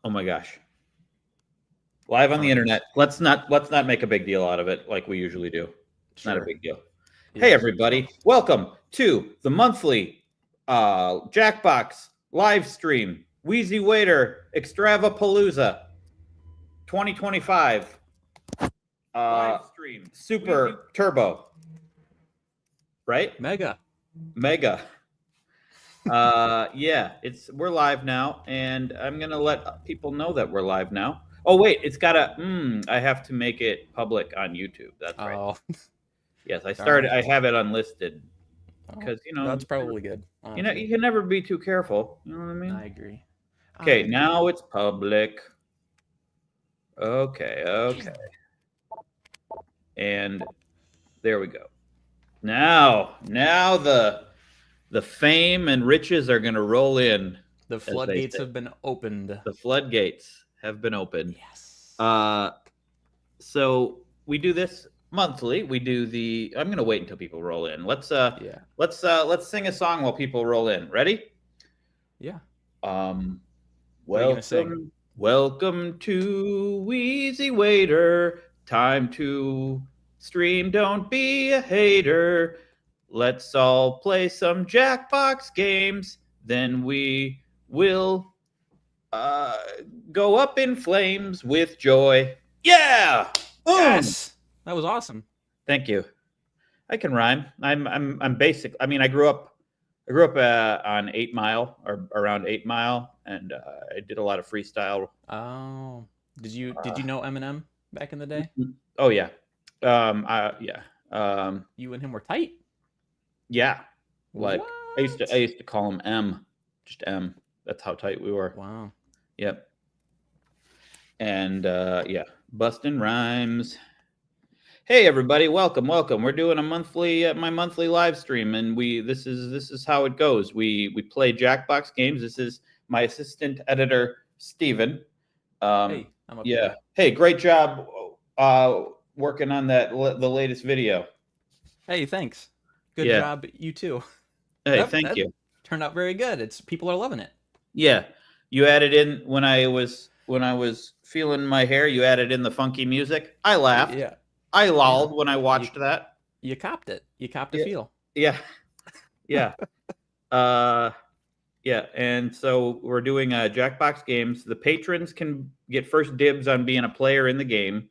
Oh my gosh. Live on the internet. Let's not make a big deal out of it like we usually do. It's not a big deal. Hey everybody, welcome to the monthly Jackbox live stream, Wheezy Waiter Extravapalooza 2025 live stream, Super Wheezy Turbo. Right? Mega. Yeah, we're live now, and I'm gonna let people know that we're live now. Oh wait, it's gotta. I have to make it public on YouTube. That's right. Oh. Yes, I started. I have it unlisted because that's probably good. Honestly. You can never be too careful. You know what I mean? I agree. Okay, now it's public. Okay, and there we go. Now the fame and riches are going to roll in. The floodgates have been opened. The floodgates have been opened. Yes. So we do this monthly. We do I'm going to wait until people roll in. Let's sing a song while people roll in. Ready? Yeah. Welcome to Wheezy Waiter. Time to stream. Don't be a hater. Let's all play some Jackbox games. Then we will go up in flames with joy. Yeah! Yes! That was awesome. Thank you. I can rhyme. I'm basic. I mean, I grew up on 8 Mile or around 8 Mile, and I did a lot of freestyle. Oh, did you know Eminem back in the day? Oh yeah, You and him were tight. Yeah, like what? I used to call him M, just M. That's how tight we were. Wow. Yep. And yeah, busting rhymes. Hey everybody, welcome. We're doing a monthly my monthly live stream, and this is how it goes. We play Jackbox games. This is my assistant editor Steven. Hey, I'm up here. Hey, great job working on the latest video. Hey, thanks. Good job, you too. Hey, thank you. Turned out very good. People are loving it. Yeah, you added in when I was feeling my hair. You added in the funky music. I laughed. Yeah. I lolled when I watched that. You copped it. You copped a feel. Yeah. Yeah. Yeah. And so we're doing Jackbox games. The patrons can get first dibs on being a player in the game,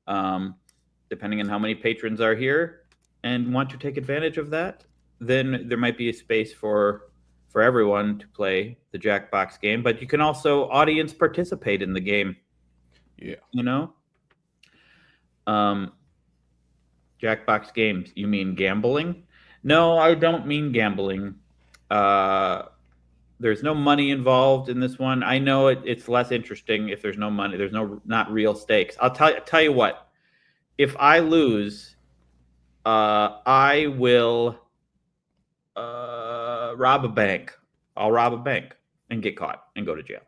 depending on how many patrons are here and want to take advantage of that. Then there might be a space for everyone to play the Jackbox game, but you can also audience participate in the game. Yeah. You know? Jackbox games. You mean gambling? No, I don't mean gambling. There's no money involved in this one. I know it's less interesting if there's no money. There's not real stakes. I'll tell you what. If I lose, I will rob a bank. I'll rob a bank and get caught and go to jail.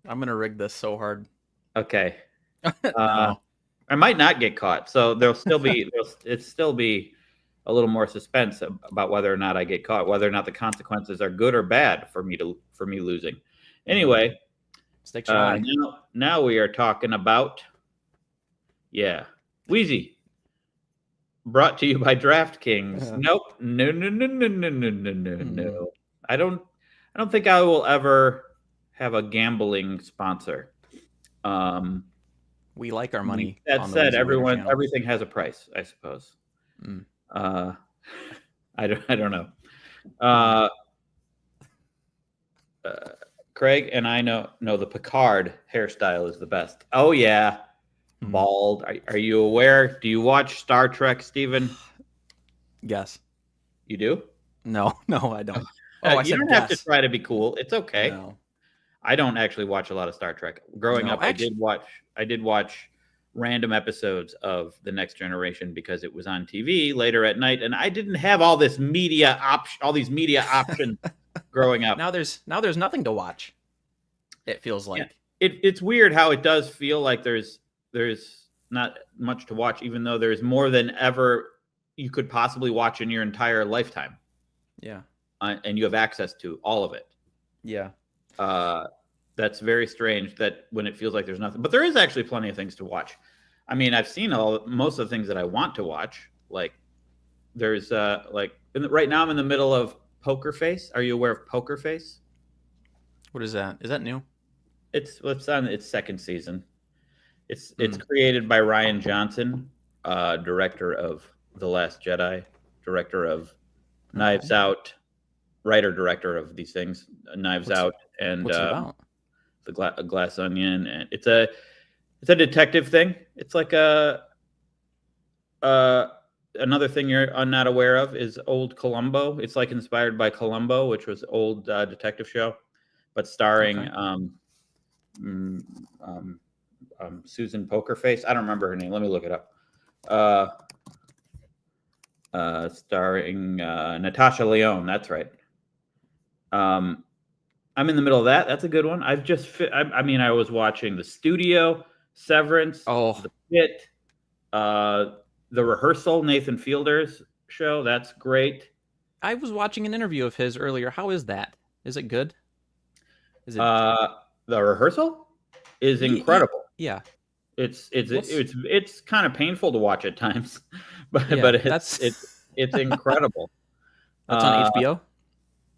I'm gonna rig this so hard. Okay. No. I might not get caught, so there'll still be a little more suspense about whether or not I get caught, whether or not the consequences are good or bad for me losing. Anyway, now we are talking about Wheezy. Brought to you by DraftKings. Nope. No. I don't think I will ever have a gambling sponsor. We like our money. That said, everything has a price, I suppose. I don't know. Craig and I know the Picard hairstyle is the best. Oh yeah, bald. Are you aware? Do you watch Star Trek, Steven? Yes. You do? No, I don't. Oh, you don't have to try to be cool. It's okay. No. I don't actually watch a lot of Star Trek. Growing up, I did watch random episodes of The Next Generation because it was on TV later at night, and I didn't have all these media options growing up. Now there's nothing to watch. It feels like it's weird how it does feel like there's not much to watch, even though there's more than ever you could possibly watch in your entire lifetime. Yeah. And you have access to all of it. Yeah. That's very strange that when it feels like there's nothing, but there is actually plenty of things to watch. I mean, I've seen most of the things that I want to watch. Like there's right now I'm in the middle of Poker Face. Are you aware of Poker Face? What is that? Is that new? It's on its second season. It's Mm. created by Ryan Johnson, director of The Last Jedi, director of Knives Okay. Out, writer director of these things, Knives What's Out, and what's it about? the Glass Onion, and it's a detective thing. It's like uh another thing I'm not aware of is old Columbo. It's like inspired by Columbo, which was old detective show, but starring Okay. mm, um, Susan Pokerface. I don't remember her name. Let me look it up. Uh, Starring Natasha Lyonne. That's right. I'm in the middle of that. That's a good one. I mean, I was watching The Studio, Severance, Oh, The Pit, The Rehearsal, Nathan Fielder's show. That's great. I was watching an interview of his earlier. How is that? Is it good? Is it? Uh, the Rehearsal is incredible. Yeah. What's? It's kind of painful to watch at times, but Yeah. it's incredible. That's on Uh, HBO.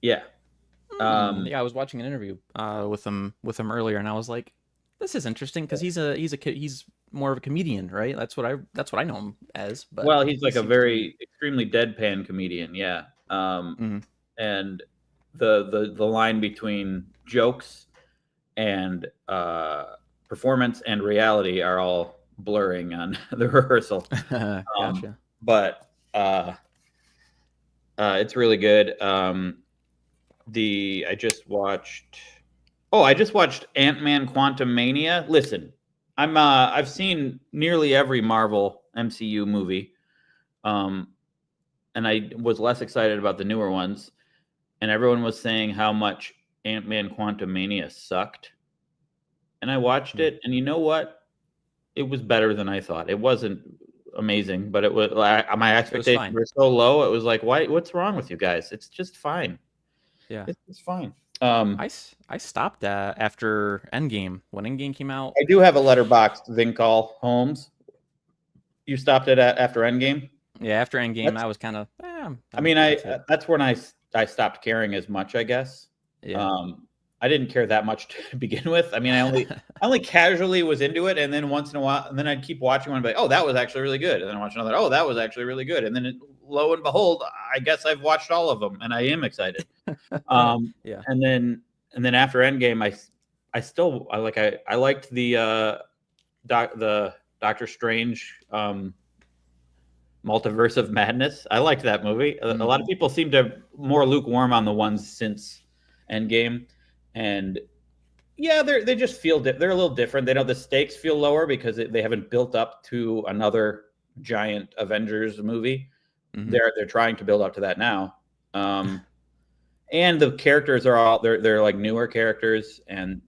yeah. Yeah, I was watching an interview with him earlier, and I was like, "This is interesting," because he's more of a comedian, right? That's what I know him as. But Well, he's he like a seems to be. very extremely deadpan comedian, yeah. Mhm. And the line between jokes and performance and reality are all blurring on The Rehearsal. Gotcha. But it's really good. I just watched. Oh, I just watched Ant-Man Quantum Mania. Listen, I've seen nearly every Marvel MCU movie. And I was less excited about the newer ones. And everyone was saying how much Ant-Man Quantum Mania sucked. And I watched Hmm. it, and you know what? It was better than I thought. It wasn't amazing, but it was my It was expectations fine. were so low. It was like, why? What's wrong with you guys? It's just fine. Yeah. It's fine. I stopped after Endgame. When Endgame came out, I do have a letterboxed thing called Holmes. You stopped it after Endgame. yeah, after Endgame, That's I was kind of, I mean, that's it. that's when I stopped caring as much, I guess. Yeah. I didn't care that much to begin with. I mean, I only casually was into it, and then once in a while, and then I'd keep watching one and be like, "Oh, that was actually really good," and then I watch another, "Oh, that was actually really good," and then lo and behold, I guess I've watched all of them, and I am excited. Um, Yeah. and then after Endgame, I liked the Doctor Strange Multiverse of Madness. I liked that movie. A lot of people seem to more lukewarm on the ones since Endgame, and yeah, they just feel they're a little different. They know the stakes feel lower because they haven't built up to another giant Avengers movie. Mm-hmm. They're trying to build up to that now, and the characters are all they're like newer characters, and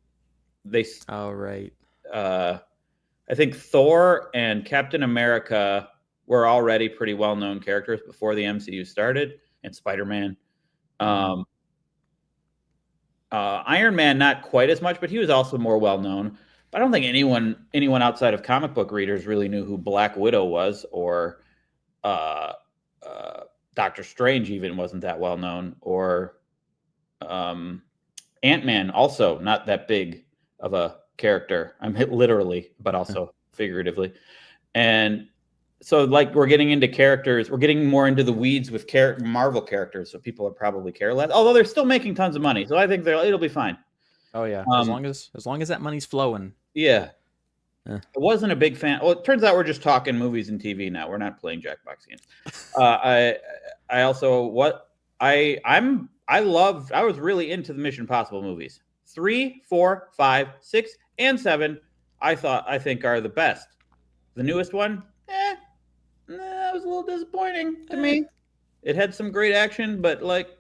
they Oh, right. I think Thor and Captain America were already pretty well known characters before the MCU started, and Spider Man. Um, Iron Man, not quite as much, but he was also more well known. But I don't think anyone outside of comic book readers really knew who Black Widow was, or uh, Doctor Strange even wasn't that well known, or Ant-Man, also not that big of a character. I'm hit literally, but also figuratively. And so, like, we're getting into characters. We're getting more into the weeds with Marvel characters, so people are probably care less. Although they're still making tons of money, so I think it'll be fine. Oh yeah. Um, As long as that money's flowing. yeah, Eh. I wasn't a big fan. Well, it turns out we're just talking movies and TV now. We're not playing Jackbox games. I also I was really into the Mission Impossible movies. 3, 4, 5, 6, and 7. I think are the best. The newest one, that was a little disappointing to me. It had some great action, but like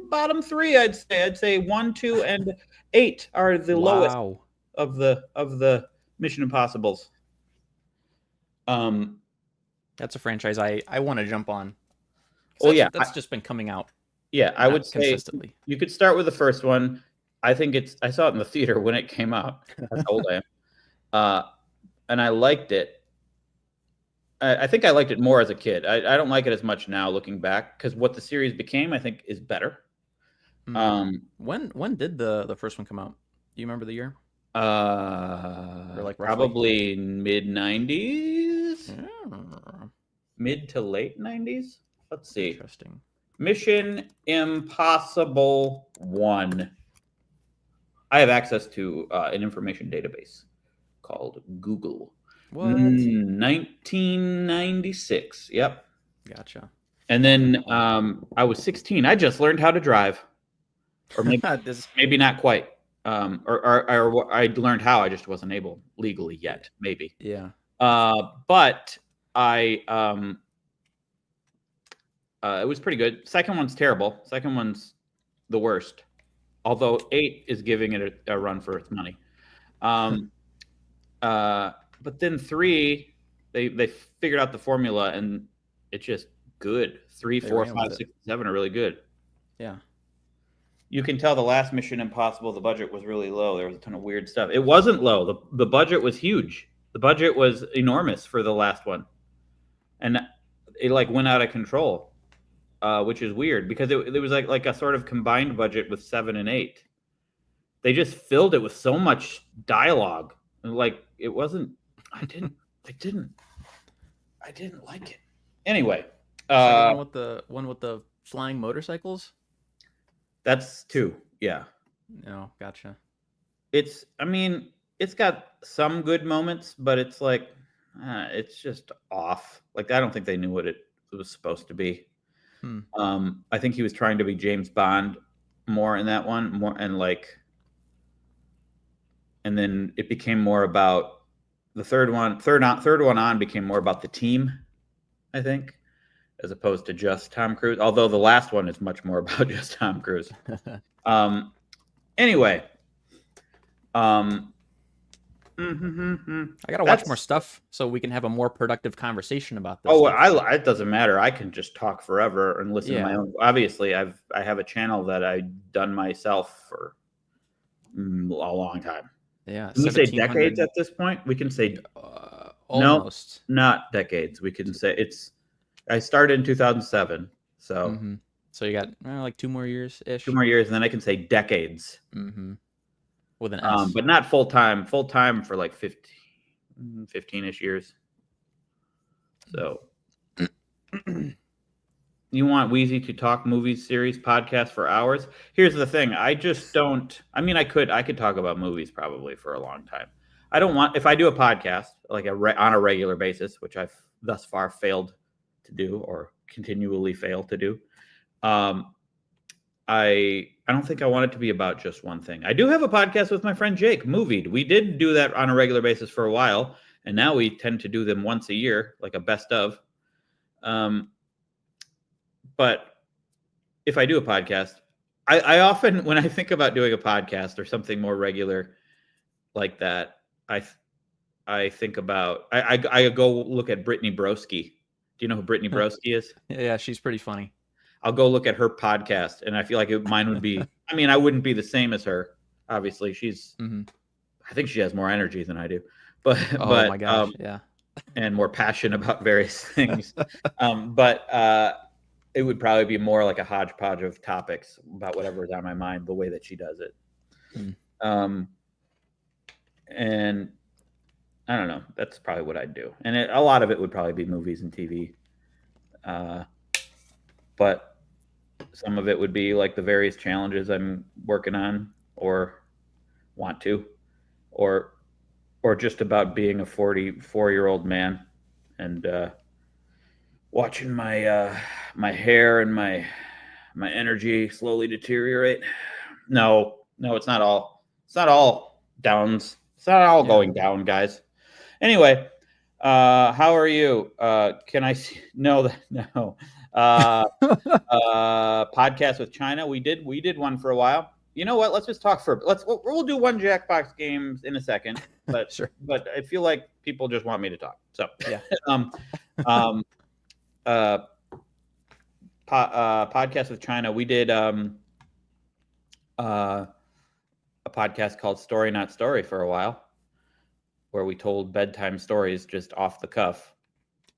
bottom 3, I'd say 1, 2, and 8 are the lowest Wow. of the Mission Impossibles. That's a franchise I want to jump on. Well, yeah, That's just been coming out I would say consistently. you could start with the first one. I think I saw it in the theater when it came out. That's how old I am. And I liked it. I think I liked it more as a kid. I don't like it as much now looking back because what the series became, I think, is better. When did the first one come out? Do you remember the year? Or like roughly? Probably mid 90s, Yeah. mid to late 90s. Let's see. Interesting. Mission Impossible 1. I have access to an information database called Google. What? 1996. Yep. Gotcha. And then I was 16. I just learned how to drive, or maybe not quite. Or I learned how. I just wasn't able legally yet. Maybe. Yeah. But I it was pretty good. Second one's terrible. Second one's the worst. Although 8 is giving it a run for its money. But then 3, they figured out the formula, and it's just good. 3, 4, 5, 6, 7 are really good. Yeah. You can tell the last Mission Impossible, the budget was really low. There was a ton of weird stuff. It wasn't low. The budget was huge. The budget was enormous for the last one. And it like went out of control, which is weird because it was like a sort of combined budget with 7 and 8. They just filled it with so much dialogue. And like it wasn't I didn't like it. Anyway, one with the flying motorcycles? That's 2. Yeah. No, gotcha. It's got some good moments, but it's like it's just off. Like I don't think they knew what it was supposed to be. I think he was trying to be James Bond more in that one, and then it became more about the third one on became more about the team, I think, as opposed to just Tom Cruise. Although the last one is much more about just Tom Cruise. Anyway, I gotta watch more stuff so we can have a more productive conversation about this. Oh, it doesn't matter. I can just talk forever and listen to my own. Obviously, I have a channel that I've done myself for a long time. Yeah, can we say decades at this point? We can say almost. No, not decades. We can say I started in 2007, so so you got like 2 more years ish. 2 more years, and then I can say decades. With an S. But not full time. Full time for like 15-ish years. So, you want Wheezy to talk movies, series, podcast for hours? Here's the thing. I just don't. I mean, I could talk about movies probably for a long time. I don't want, if I do a podcast like on a regular basis, which I've thus far failed to do or continually fail to do. I don't think I want it to be about just one thing. I do have a podcast with my friend Jake, Movied. We did do that on a regular basis for a while, and now we tend to do them once a year, like a best of. But if I do a podcast, I often, when I think about doing a podcast or something more regular like that, I think about, I go look at Brittany Broski. Do you know who Brittany Broski is? Yeah, she's pretty funny. I'll go look at her podcast, and I feel like mine would be. I mean, I wouldn't be the same as her. Obviously, she's. I think she has more energy than I do, but my gosh, yeah, and more passion about various things. But it would probably be more like a hodgepodge of topics about whatever is on my mind, the way that she does it. And I don't know. That's probably what I'd do, and a lot of it would probably be movies and TV. But some of it would be like the various challenges I'm working on or want to, or just about being a 44-year-old man and watching my my hair and my energy slowly deteriorate. No, it's not all downs. It's not all going down, guys. Anyway, how are you? Can I see? No. Podcast with China. We did one for a while. You know what? Let's just talk we'll do one Jackbox games in a second, but sure. But I feel like people just want me to talk. So yeah. Podcast with China. We did a podcast called Story Not Story for a while, where we told bedtime stories just off the cuff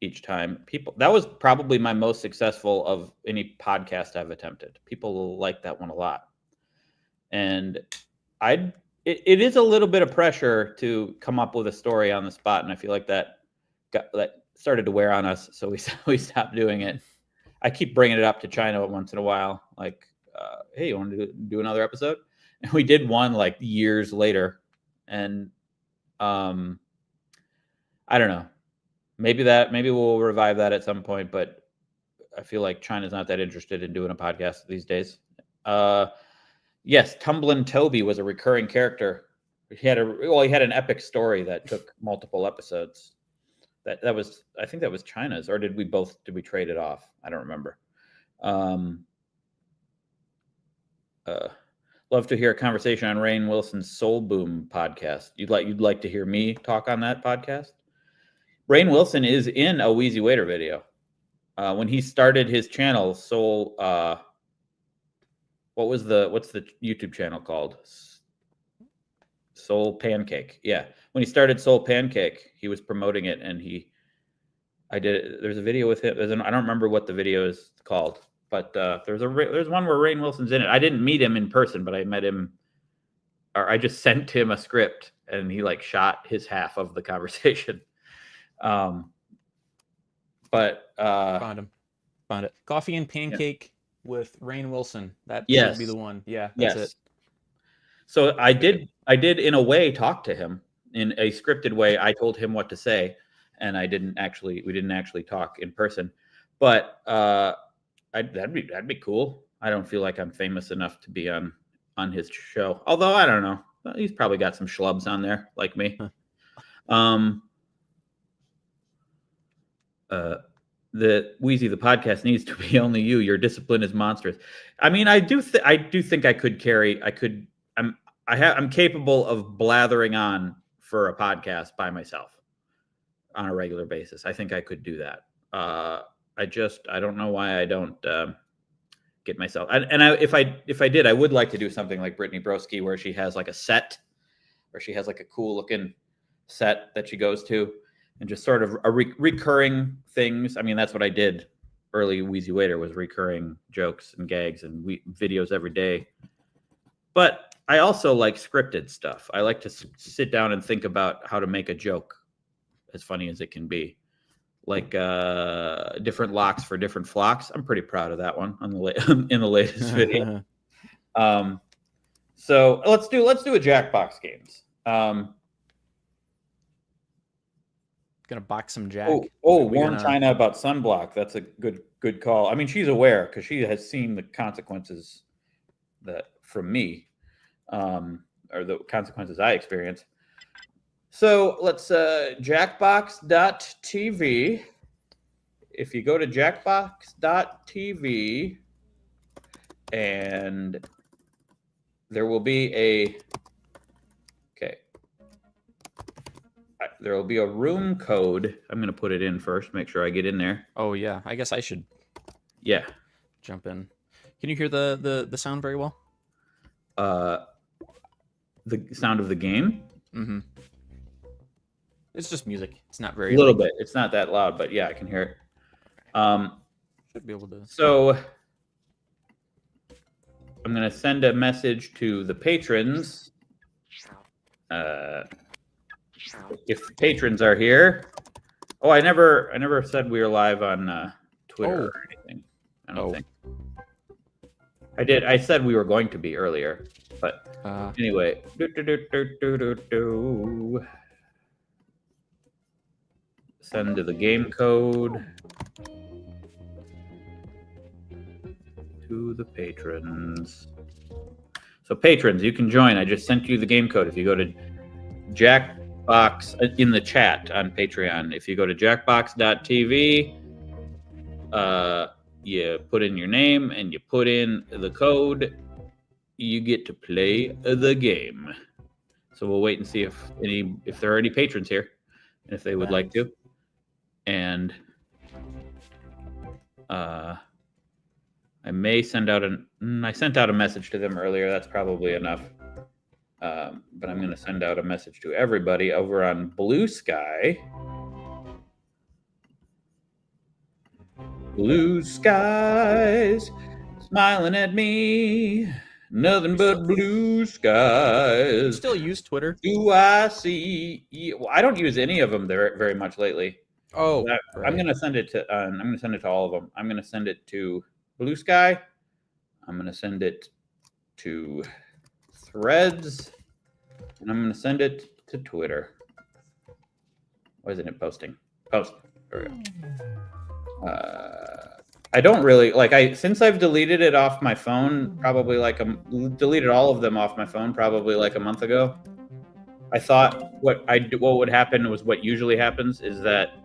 each time. That was probably my most successful of any podcast I've attempted. People like that one a lot. And it is a little bit of pressure to come up with a story on the spot, and I feel like that started to wear on us, so we stopped doing it. I keep bringing it up to China once in a while, like, hey, you want to do another episode? And we did one like years later, and I don't know. Maybe we'll revive that at some point, but I feel like China's not that interested in doing a podcast these days. Yes, Tumblin' Toby was a recurring character. He had an epic story that took multiple episodes. That was, I think that was China's, or did we trade it off? I don't remember. Love to hear a conversation on Rainn Wilson's Soul Boom podcast. You'd like to hear me talk on that podcast? Rainn Wilson is in a Wheezy Waiter video. When he started his channel, Soul, what's the YouTube channel called? Soul Pancake. Yeah. When he started Soul Pancake, he was promoting it, and there's a video with him. I don't remember what the video is called, but there's one where Rainn Wilson's in it. I didn't meet him in person, but I met him, or I just sent him a script, and he like shot his half of the conversation. Found it. Coffee and Pancake with Rainn Wilson. That should be the one. Yeah, that's it. So I did in a way talk to him in a scripted way. I told him what to say, and we didn't actually talk in person. But that'd be cool. I don't feel like I'm famous enough to be on his show. Although I don't know. He's probably got some schlubs on there like me. The Wheezy, the podcast needs to be only you. Your discipline is monstrous. I mean, I do think I could carry. I'm capable of blathering on for a podcast by myself on a regular basis. I think I could do that. I don't know why I don't get myself. If I did, I would like to do something like Brittany Broski, where she has like a set, or she has like a cool looking set that she goes to, and just sort of recurring things. I mean, that's what I did early. Wheezy Waiter was recurring jokes and gags and videos every day. But I also like scripted stuff. I like to sit down and think about how to make a joke as funny as it can be. Like different locks for different flocks. I'm pretty proud of that one in the latest video. So let's do a Jackbox games. Gonna box some Jack. Warn China about sunblock. That's a good call. I mean, she's aware because she has seen the consequences from me, or the consequences I experience. So let's Jackbox.tv. If you go to Jackbox.tv, and there will be there will be a room code. I'm going to put it in first, make sure I get in there. Oh yeah, I guess I should. Yeah. Jump in. Can you hear the sound very well? The sound of the game? Mm-hmm. It's just music. It's not very... A little bit. It's not that loud, but yeah, I can hear it. Should be able to... So I'm going to send a message to the patrons. If patrons are here. Oh, I never said we were live on Twitter or anything. I don't think. I did. I said we were going to be earlier, but anyway. Send to the game code to the patrons. So patrons, you can join. I just sent you the game code. If you go to Jackbox in the chat on Patreon, if you go to jackbox.tv, you put in your name and you put in the code, you get to play the game. So we'll wait and see if there are any patrons here, and if they would like to. And I may send out I sent out a message to them earlier. That's probably enough. but I'm going to send out a message to everybody over on Blue Sky. Blue skies smiling at me, nothing but blue skies. You still use Twitter? Do I see? Well, I don't use any of them very much lately. Oh, I'm going to send it to. I'm going to send it to all of them. I'm going to send it to Blue Sky. I'm going to send it to Threads, and I'm going to send it to Twitter. Why isn't it posting? Post. There we go. I don't really since I've deleted it off my phone, probably deleted all of them off my phone probably like a month ago. I thought what would happen was what usually happens is that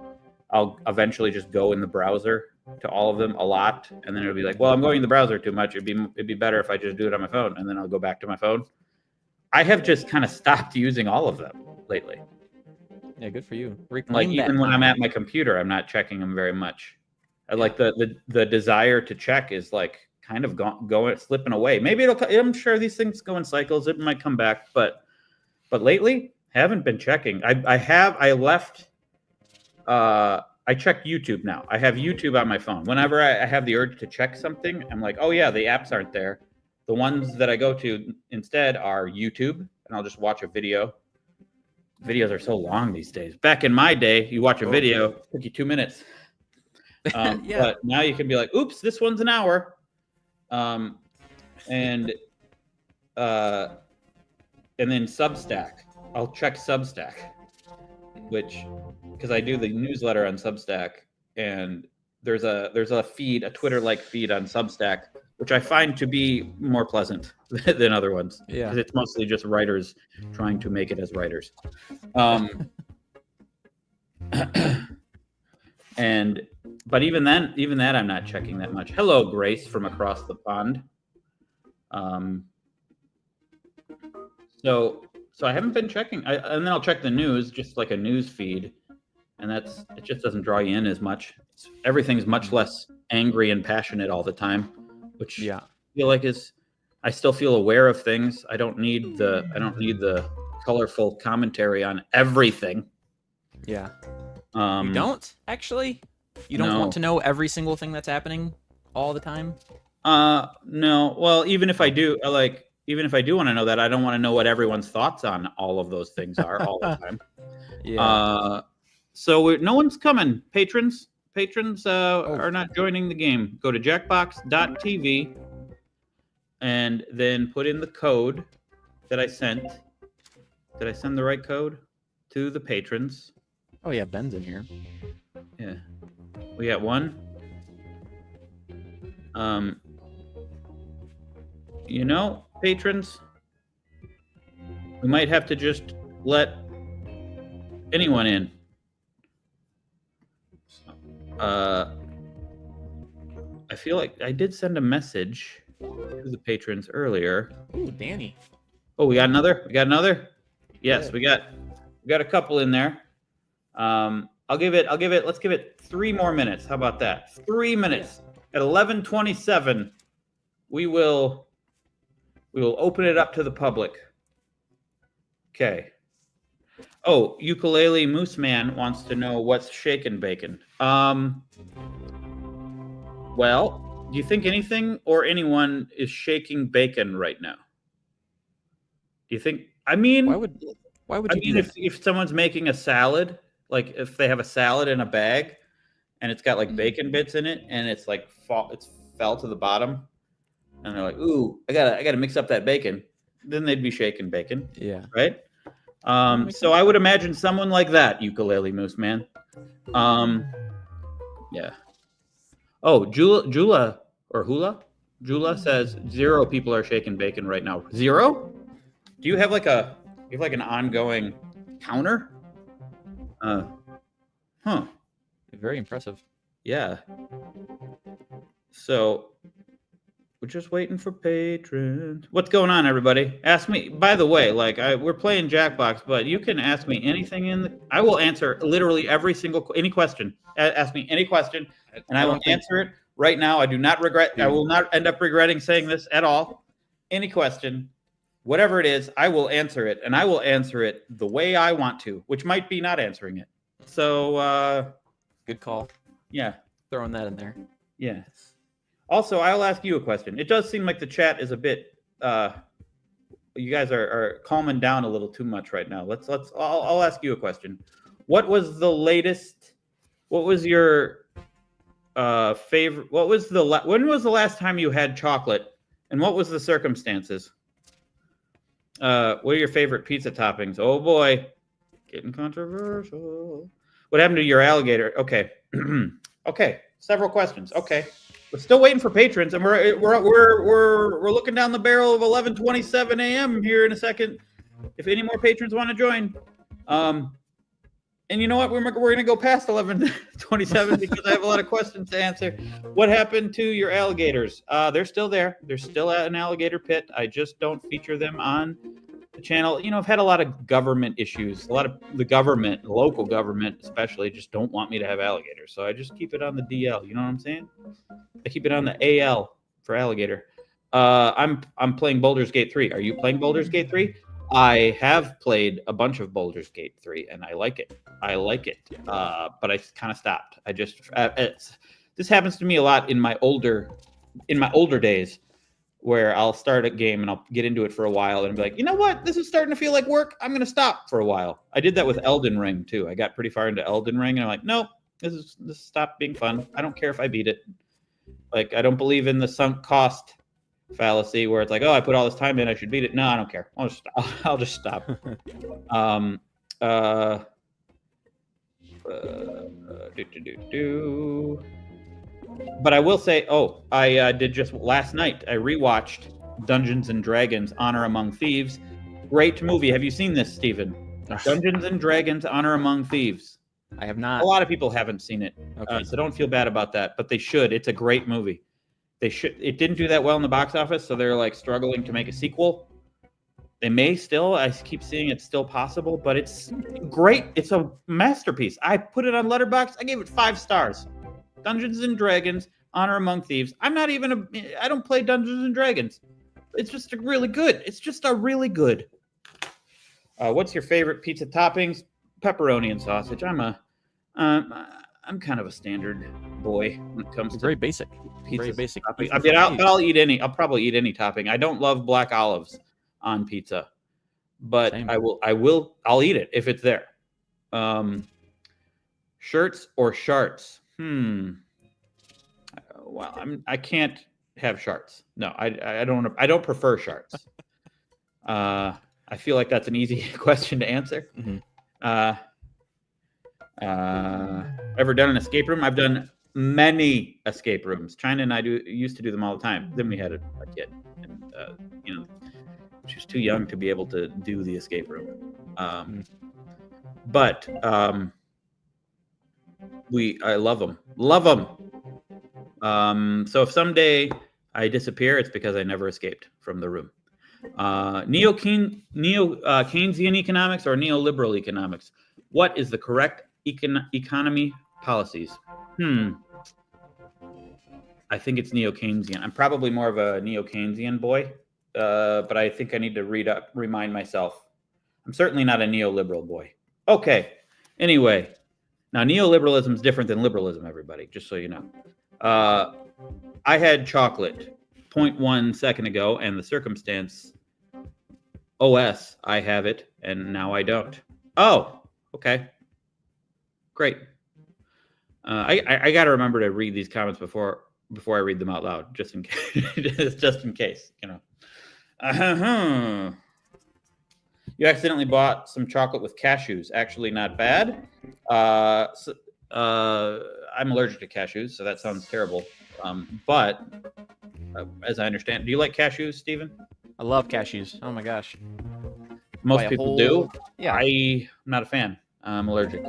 I'll eventually just go in the browser to all of them a lot, and then it'll be like, well, I'm going in the browser too much. It'd be better if I just do it on my phone, and then I'll go back to my phone. I have just kind of stopped using all of them lately. Yeah, good for you. Even when I'm at my computer, I'm not checking them very much. Like the desire to check is like kind of going slipping away. Maybe I'm sure these things go in cycles. It might come back, but lately haven't been checking. I check YouTube now. I have YouTube on my phone. Whenever I have the urge to check something, I'm like, oh yeah, the apps aren't there. The ones that I go to instead are YouTube, and I'll just watch a video. Videos are so long these days. Back in my day, you watch a video, it took you 2 minutes. Yeah. But now you can be like, oops, this one's an hour. And then Substack. I'll check Substack, because I do the newsletter on Substack, and there's a feed, a Twitter-like feed on Substack, which I find to be more pleasant than other ones. Yeah, because it's mostly just writers trying to make it as writers. But even that I'm not checking that much. Hello, Grace from across the pond. So I haven't been checking. And then I'll check the news, just like a news feed, and it just doesn't draw you in as much. Everything's much less angry and passionate all the time, which I feel like I still feel aware of things. I don't need the colorful commentary on everything. Yeah. You don't actually? You don't want to know every single thing that's happening all the time? No. Well, even if I do want to know that, I don't want to know what everyone's thoughts on all of those things are all the time. Yeah. So no one's coming. Patrons are not joining the game. Go to jackbox.tv and then put in the code that I sent. Did I send the right code to the patrons? Oh yeah, Ben's in here. Yeah. We got one. Patrons, we might have to just let anyone in. I feel like I did send a message to the patrons earlier. Ooh, Danny. Oh, we got another? Yes, we got a couple in there. Let's give it 3 more minutes. How about that? 3 minutes. At 11:27, we will open it up to the public. Okay. Oh, Ukulele Moose Man wants to know what's shaken bacon. Well, do you think anything or anyone is shaking bacon right now? Do you think? I mean, why would you do that? If someone's making a salad, like if they have a salad in a bag and it's got like bacon bits in it and it's like fell to the bottom and they're like, ooh, I gotta mix up that bacon, then they'd be shaking bacon. Yeah. Right. So I would imagine someone like that, Ukulele Moose Man. Yeah. Oh, Jula says 0 people are shaking bacon right now. 0? Do you have an ongoing counter? Very impressive. Yeah. So we're just waiting for patrons. What's going on, everybody? Ask me. By the way, we're playing Jackbox, but you can ask me anything I will answer literally any question. Ask me any question, and I will answer it right now. I do not regret. I will not end up regretting saying this at all. Any question, whatever it is, I will answer it, and I will answer it the way I want to, which might be not answering it. So, good call. Yeah. Throwing that in there. Yeah. Also, I'll ask you a question. It does seem like the chat is a bit, you guys are calming down a little too much right now. I'll ask you a question. What was the latest, what was your favorite, when was the last time you had chocolate, and what was the circumstances? What are your favorite pizza toppings? Oh boy, getting controversial. What happened to your alligator? Okay. Okay, several questions. Okay. We're still waiting for patrons, and we're looking down the barrel of 11:27 a.m. here in a second. If any more patrons want to join, and you know what, we're gonna go past 11:27 because I have a lot of questions to answer. What happened to your alligators? They're still there. They're still at an alligator pit. I just don't feature them on the channel. You know, I've had a lot of government issues. A lot of the government, local government especially, just don't want me to have alligators. So I just keep it on the DL. You know what I'm saying? I keep it on the AL for alligator. I'm playing Baldur's Gate 3. Are you playing Baldur's Gate 3? I have played a bunch of Baldur's Gate 3, and I like it. But I kind of stopped. I just this happens to me a lot in my older days, where I'll start a game and I'll get into it for a while and be like, you know what, this is starting to feel like work. I'm going to stop for a while. I did that with Elden Ring too. I got pretty far into Elden Ring and I'm like, nope, this stopped being fun. I don't care if I beat it. Like, I don't believe in the sunk cost fallacy where it's like, oh, I put all this time in, I should beat it. No, I don't care. I'll just stop. But I will say, I did just last night, I rewatched Dungeons and Dragons Honor Among Thieves. Great movie. Have you seen this, Steven? Dungeons and Dragons Honor Among Thieves. I have not. A lot of people haven't seen it. Okay. So don't feel bad about that, but they should. It's a great movie. It didn't do that well in the box office, so they're like struggling to make a sequel. They may still. I keep seeing it's still possible, but it's great. It's a masterpiece. I put it on Letterboxd. I gave it 5 stars. Dungeons and Dragons, Honor Among Thieves. I don't play Dungeons and Dragons. It's just really good. What's your favorite pizza toppings? Pepperoni and sausage. I'm kind of a standard boy when it comes to very basic pizza. Very basic. I'll eat any. I'll probably eat any topping. I don't love black olives on pizza, but Same. I'll eat it if it's there. Shirts or sharts? Well, I can't have sharts. No, I don't prefer sharts. I feel like that's an easy question to answer. Mm-hmm. Ever done an escape room? I've done many escape rooms. China and I used to do them all the time. Then we had a kid, and she was too young to be able to do the escape room. But I love them. So if someday I disappear, it's because I never escaped from the room. Keynesian economics or neoliberal economics? What is the correct economy policies? I think it's neo-Keynesian. I'm probably more of a neo-Keynesian boy, but I think I need to remind myself. I'm certainly not a neoliberal boy. Okay. Anyway, now neoliberalism is different than liberalism, everybody, just so you know. I had chocolate 0.1 second ago, and the circumstance OS, I have it, and now I don't. Oh, okay. Great. I got to remember to read these comments before I read them out loud, just in case. Just in case, you know. You accidentally bought some chocolate with cashews. Actually, not bad. I'm allergic to cashews, so that sounds terrible. But as I understand, do you like cashews, Steven? I love cashews. Oh my gosh. Most people do. Yeah. I'm not a fan. I'm allergic.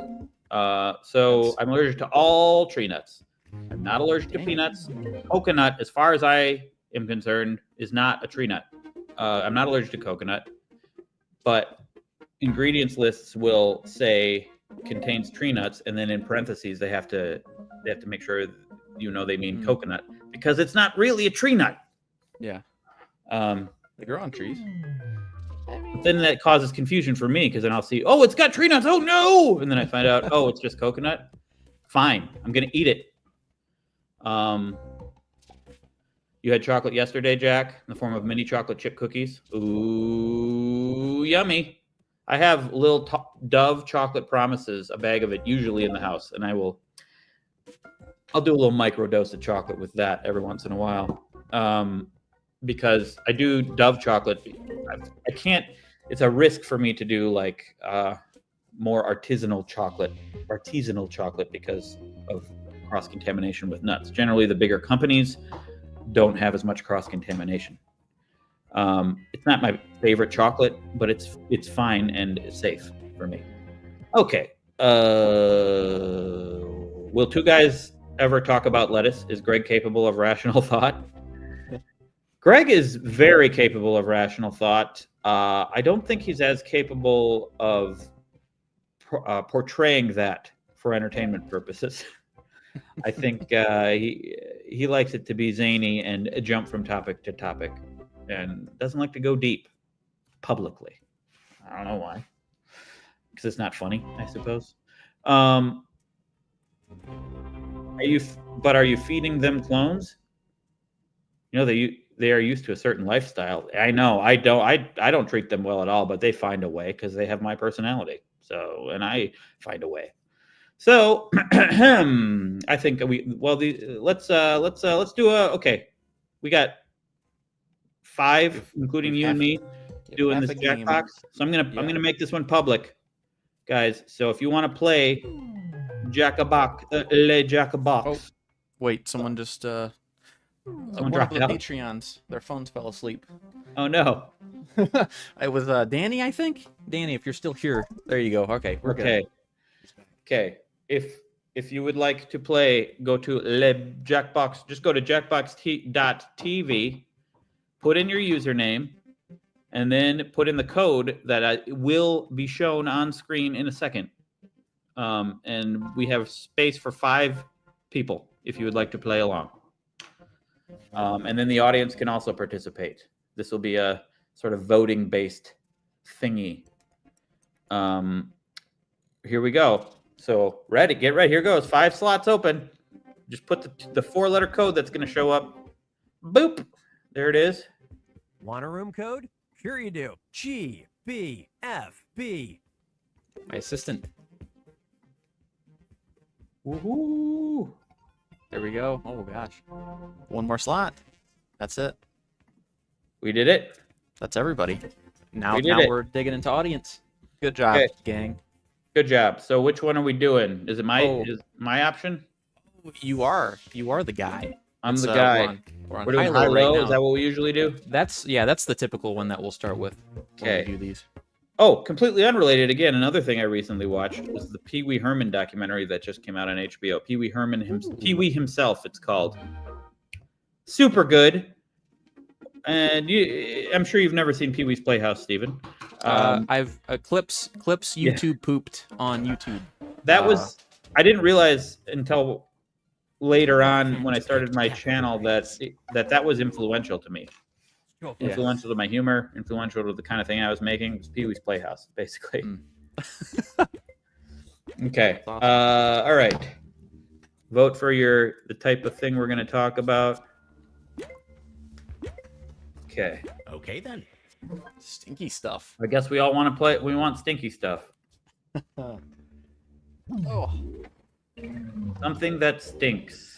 So I'm allergic to all tree nuts. I'm not allergic to peanuts. Coconut, as far as I am concerned, is not a tree nut. I'm not allergic to coconut, but ingredients lists will say contains tree nuts, and then in parentheses they have to make sure they mean coconut, because it's not really a tree nut. Yeah. They grow on trees. But then that causes confusion for me because then I'll see, oh, it's got tree nuts. Oh no! And then I find out, oh, it's just coconut. Fine, I'm gonna eat it. You had chocolate yesterday, Jack, in the form of mini chocolate chip cookies. Ooh, yummy. I have little Dove chocolate promises, a bag of it, usually in the house, and I'll do a little micro dose of chocolate with that every once in a while, because I do Dove chocolate. I can't. It's a risk for me to do like more artisanal chocolate because of cross contamination with nuts. Generally, the bigger companies don't have as much cross contamination. It's not my favorite chocolate, but it's fine and it's safe for me. Okay. Will two guys ever talk about lettuce? Is Greg capable of rational thought? Greg is very capable of rational thought. I don't think he's as capable of portraying that for entertainment purposes. I think he likes it to be zany and jump from topic to topic, and doesn't like to go deep publicly. I don't know why, because it's not funny, I suppose. Are you feeding them clones? You know, they are used to a certain lifestyle. I know. I don't treat them well at all, but they find a way because they have my personality. So, and I find a way. So, I think let's do okay. We got 5, including you and me, doing this Jackbox. So I'm gonna make this one public, guys. So if you want to play Jackbox, Oh, wait, someone just one of the Patreons, their phones fell asleep. Oh no. It was Danny, I think. Danny, if you're still here, there you go. Okay, we're good. Okay. If you would like to play, go to Jackbox. Just go to jackbox.tv, put in your username, and then put in the code that will be shown on screen in a second. And we have space for 5 people if you would like to play along. And then the audience can also participate. This will be a sort of voting-based thingy. Here we go. So get ready. Here goes. 5 slots open. Just put the 4-letter code that's going to show up. Boop. There it is. Want a room code? Sure you do. GBFB. My assistant. Woohoo! There we go. Oh gosh. 1 more slot. That's it. We did it. That's everybody. Now we're digging into audience. Good job, gang. Good job. So which one are we doing? Is it my option? You are the guy. I'm the guy. We're doing high low. Is that what we usually do? That's the typical one that we'll start with. Okay. When we do these. Oh, completely unrelated. Again, another thing I recently watched was the Pee Wee Herman documentary that just came out on HBO. Pee Wee himself. It's called. Super good. And I'm sure you've never seen Pee Wee's Playhouse, Steven. I've clips YouTube pooped on YouTube. That was I didn't realize until later on when I started my channel that was influential to me. Influential to my humor, influential to the kind of thing I was making. It was Pee Wee's Playhouse, basically. Okay. Awesome. All right. Vote for the type of thing we're going to talk about. Okay. Okay then. Stinky stuff. I guess we all want to play. We want stinky stuff. Oh. Something that stinks.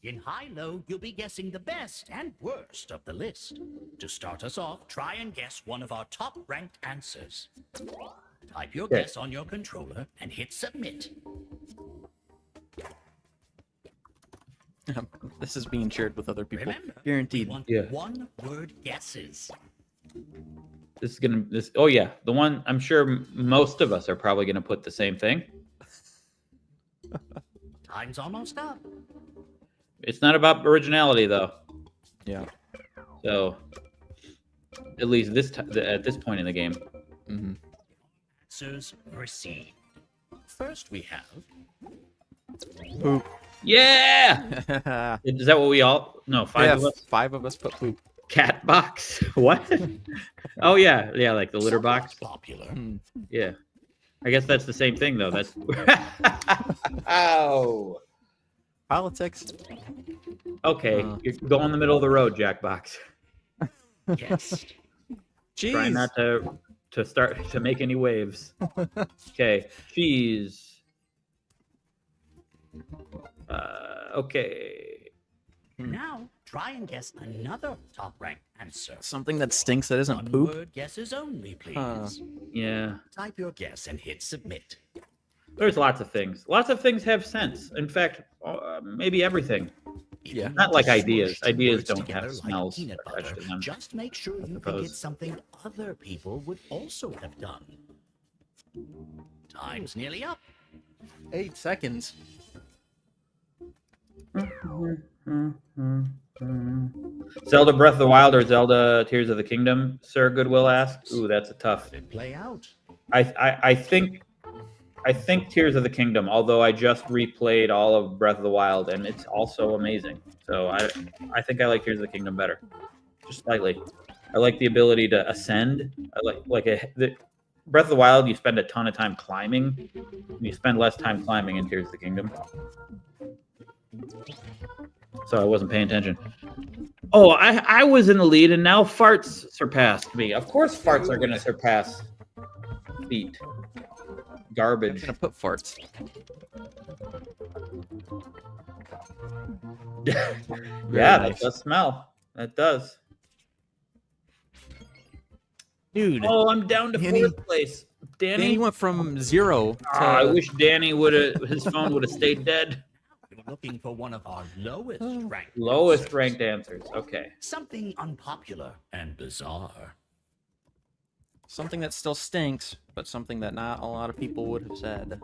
In high-low, you'll be guessing the best and worst of the list. To start us off, try and guess one of our top-ranked answers. Type your guess on your controller and hit submit. This is being shared with other people. Remember, Guaranteed. One-word guesses. Oh yeah, the one I'm sure most of us are probably gonna put the same thing. Time's almost up. It's not about originality though. Yeah. So at least at this point in the game. Mm-hmm. Answers proceed. First we have Poop. Yeah. Is that what we all? No, 5 of us. 5 of us put poop. Cat box. What? Oh yeah, like the litter Something box. popular. Yeah. I guess that's the same thing though. That's oh. Politics. Okay, you go in the middle of the road, Jackbox. Yes. Jeez. Try not to start to make any waves. Okay, cheese. Okay. Now, try and guess another top-ranked answer. Something that stinks that isn't One poop. word guesses only, please. Yeah. Type your guess and hit submit. There's lots of things. Lots of things have sense. In fact, maybe everything. If Yeah. you Not want to like smush ideas. two Ideas words don't together have like smells peanut attached butter, to them. just make sure you think suppose. it's something other people would also have done. Time's nearly up. 8 seconds. Zelda Breath of the Wild or Zelda Tears of the Kingdom? Sir Goodwill asks. Ooh, that's a tough. Did it play out? I think Tears of the Kingdom, although I just replayed all of Breath of the Wild and it's also amazing. So I think I like Tears of the Kingdom better. Just slightly. I like the ability to ascend. I the Breath of the Wild, you spend a ton of time climbing. You spend less time climbing in Tears of the Kingdom. So I wasn't paying attention. Oh, I was in the lead, and now farts surpassed me. Of course farts are going to surpass feet. I'm Garbage. gonna put farts. Yeah, that nice. does smell. That does. Dude. Oh, I'm down to Danny- fourth place. Danny went from 0 to. I wish Danny his phone would have stayed dead. We're looking for one of our lowest ranked. Lowest answers. ranked answers. Okay. Something unpopular and bizarre. Something that still stinks, but something that not a lot of people would have said.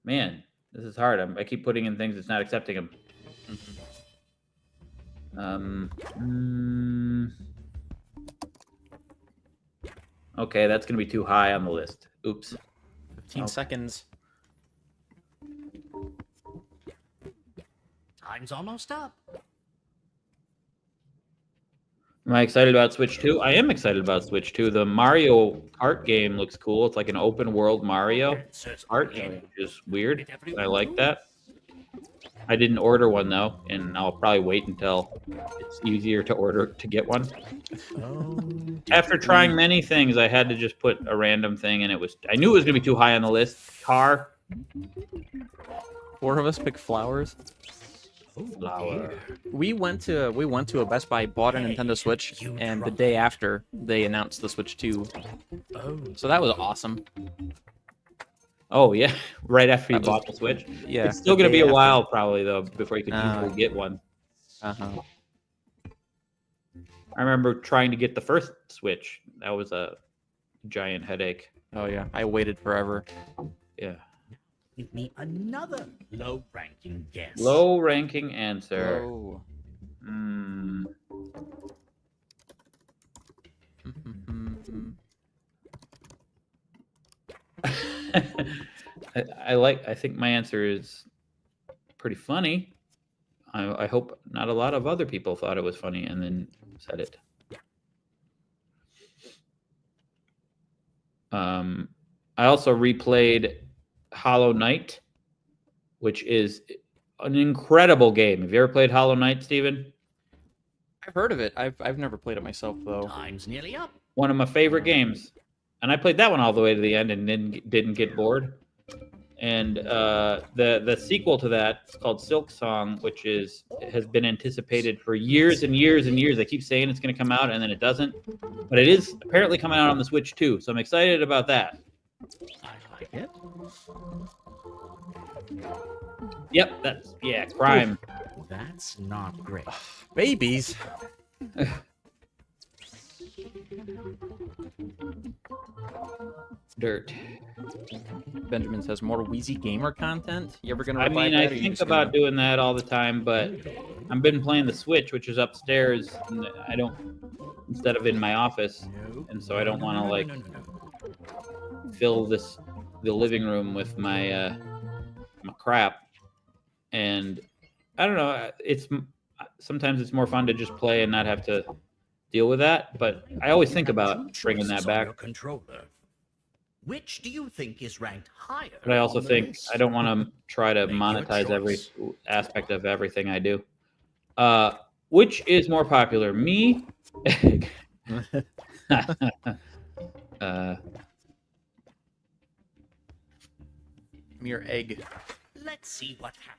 Man, this is hard. I keep putting in things that's not accepting them. Okay, that's gonna be too high on the list. Oops. 15 seconds. Time's almost up. Am I excited about Switch 2? I am excited about Switch 2. The Mario Kart game looks cool. It's like an open world Mario Answers Kart, in. which is weird. I like that. I didn't order one though, and I'll probably wait until it's easier to order to get one. Oh, After trying many things, I had to just put a random thing, and I knew it was gonna be too high on the list. Car. 4 of us picked flowers. Flower. We went to a Best Buy, bought a Nintendo Switch, you and the tried. day after they announced the Switch 2. Oh, So that was awesome. Oh yeah, right after you That was- bought the Switch. Yeah. It's still the gonna be day a after. while probably though before you can easily get one. Uh-huh. I remember trying to get the first Switch. That was a giant headache. Oh yeah, I waited forever. Yeah. give me another low-ranking guess. Low ranking answer. Oh. Hmm. I think my answer is pretty funny. I hope not a lot of other people thought it was funny and then said it. I also replayed Hollow Knight, which is an incredible game. Have you ever played Hollow Knight, Steven? I've heard of it. I've never played it myself though. Time's nearly up. One of my favorite games, and I played that one all the way to the end and didn't get bored. And the sequel to that is called Silk Song, which has been anticipated for years and years and years. They keep saying it's going to come out, and then it doesn't. But it is apparently coming out on the Switch too, so I'm excited about that. I like it. Yep, crime. That's not great. Babies. Dirt. Benjamin says more Wheezy Gamer content. You ever gonna? I revive mean, I that, or you think just about gonna- doing that all the time, but I've been playing the Switch, which is upstairs, and I don't, instead of in my office, No. and so I don't want to No, like no, no, no. fill this the living room with my my crap, and I don't know. Sometimes it's more fun to just play and not have to deal with that. But I always think about bringing that On your back. controller. Which do you think is ranked higher? But I also on the think list? I don't want to try to Make your monetize every choice. aspect of everything I do. Which is more popular, me? Mere egg. Let's see what happened.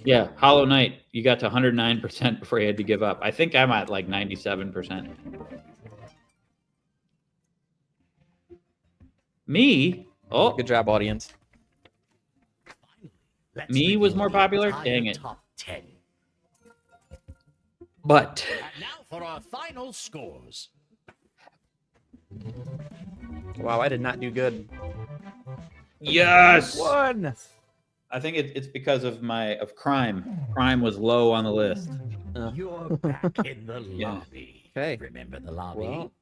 Yeah, Hollow Knight. You got to 109% before you had to give up. I think I'm at like 97%. Me? Oh, Good job, audience. Let's Me was review more the popular? entire Dang it. Top 10. but And now for our final scores. Wow, I did not do good. yes, One. I think it's because of crime. Crime was low on the list. You're back in the Yeah. lobby. Okay. Remember the lobby? Well.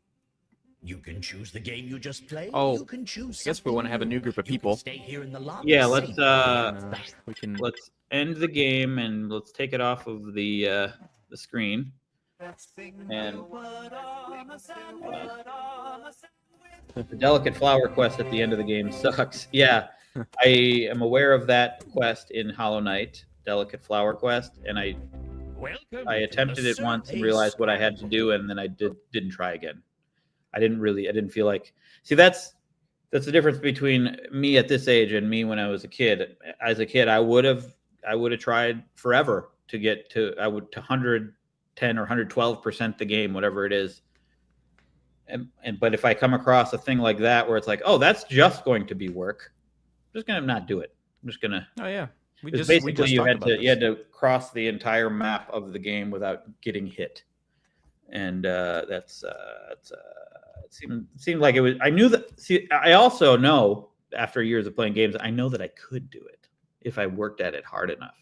You can choose the game you just played. Oh, You can choose I guess we want to have a new group of You can people. stay here in the lobby. Yeah, let's safe. We can. let's end the game and let's take it off of the screen. And the delicate flower quest at the end of the game sucks. Yeah, I am aware of that quest in Hollow Knight, delicate flower quest, and I Welcome I to attempted the it once and Survey realized what I had to Scramble. do, and then I didn't try again. I didn't feel like. See, that's the difference between me at this age and me when I was a kid. As a kid, I would have tried forever to get to 110 or 112% the game, whatever it is. And but if I come across a thing like that where it's like, oh, that's just going to be work, I'm just gonna not do it. I'm just gonna. Oh yeah. We Because just basically you talked had about to this. you had to cross the entire map of the game without getting hit, and it seemed like it was. I knew that. See, I also know after years of playing games, I know that I could do it if I worked at it hard enough.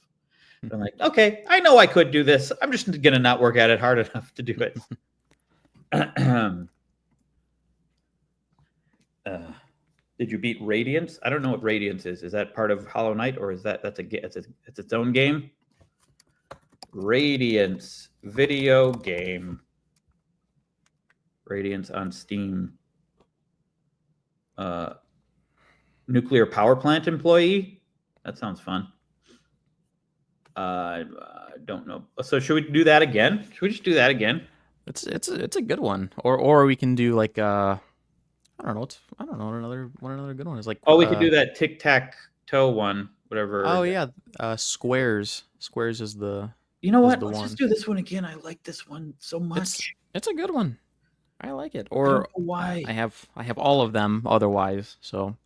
But I'm like, okay, I know I could do this. I'm just gonna not work at it hard enough to do it. Did you beat Radiance? I don't know what Radiance is. Is that part of Hollow Knight, or is it's its own game? Radiance video game. Radiance on Steam. Nuclear power plant employee. That sounds fun. I don't know. So should we do that again? Should we just do that again? It's a good one. Or we can do like I don't know. Another good one is like. Oh, we could do that tic-tac-toe one, whatever. Oh yeah, Squares. Squares is the. You know what? the Let's one. just do this one again. I like this one so much. It's a good one. I like it. I Or don't know why? I have all of them otherwise. So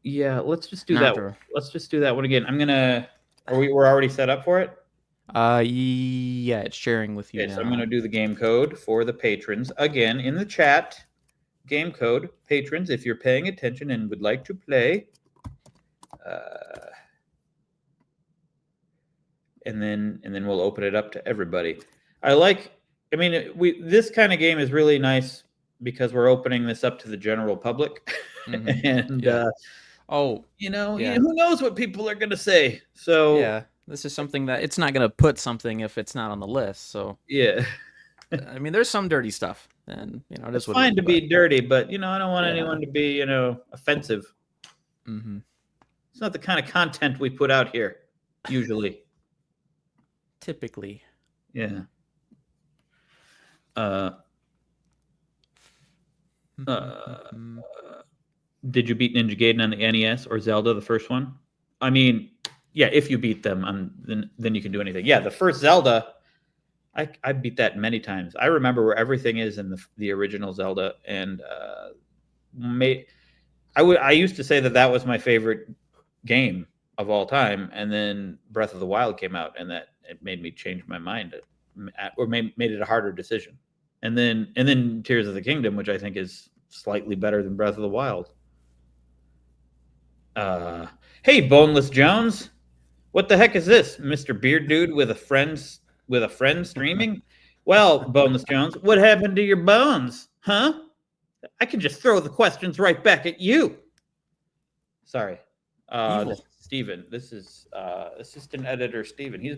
Yeah, let's just do Not that. sure. Let's just do that one again. I'm gonna. We're already set up for it. yeah, it's sharing with you Okay, now. so I'm gonna do the game code for the patrons again in the chat. Game code, patrons, if you're paying attention and would like to play. And then we'll open it up to everybody. This kind of game is really nice because we're opening this up to the general public. Mhm. And Yeah. Oh, yeah. who knows what people are gonna say. So yeah. This is something that it's not gonna put something if it's not on the list. So yeah. I mean, there's some dirty stuff, and it is It's what fine it to is, be dirty, but I don't want Yeah. anyone to be, offensive. but- Mhm. It's not the kind of content we put out here, usually. Typically. Yeah. Mhm. Did you beat Ninja Gaiden on the NES or Zelda, the first one? I mean, yeah, if you beat them, then you can do anything. Yeah, the first Zelda, I beat that many times. I remember where everything is in the original Zelda, and I used to say that was my favorite game of all time, and then Breath of the Wild came out, and that it made me change my mind, or made it a harder decision. And then Tears of the Kingdom, which I think is slightly better than Breath of the Wild. Hey, Boneless Jones, what the heck is this, Mr. Beard Dude with a friend streaming? Well, Boneless Jones, what happened to your bones, huh? I can just throw the questions right back at you. Sorry. Evil. This is Steven. This is assistant editor Steven. He's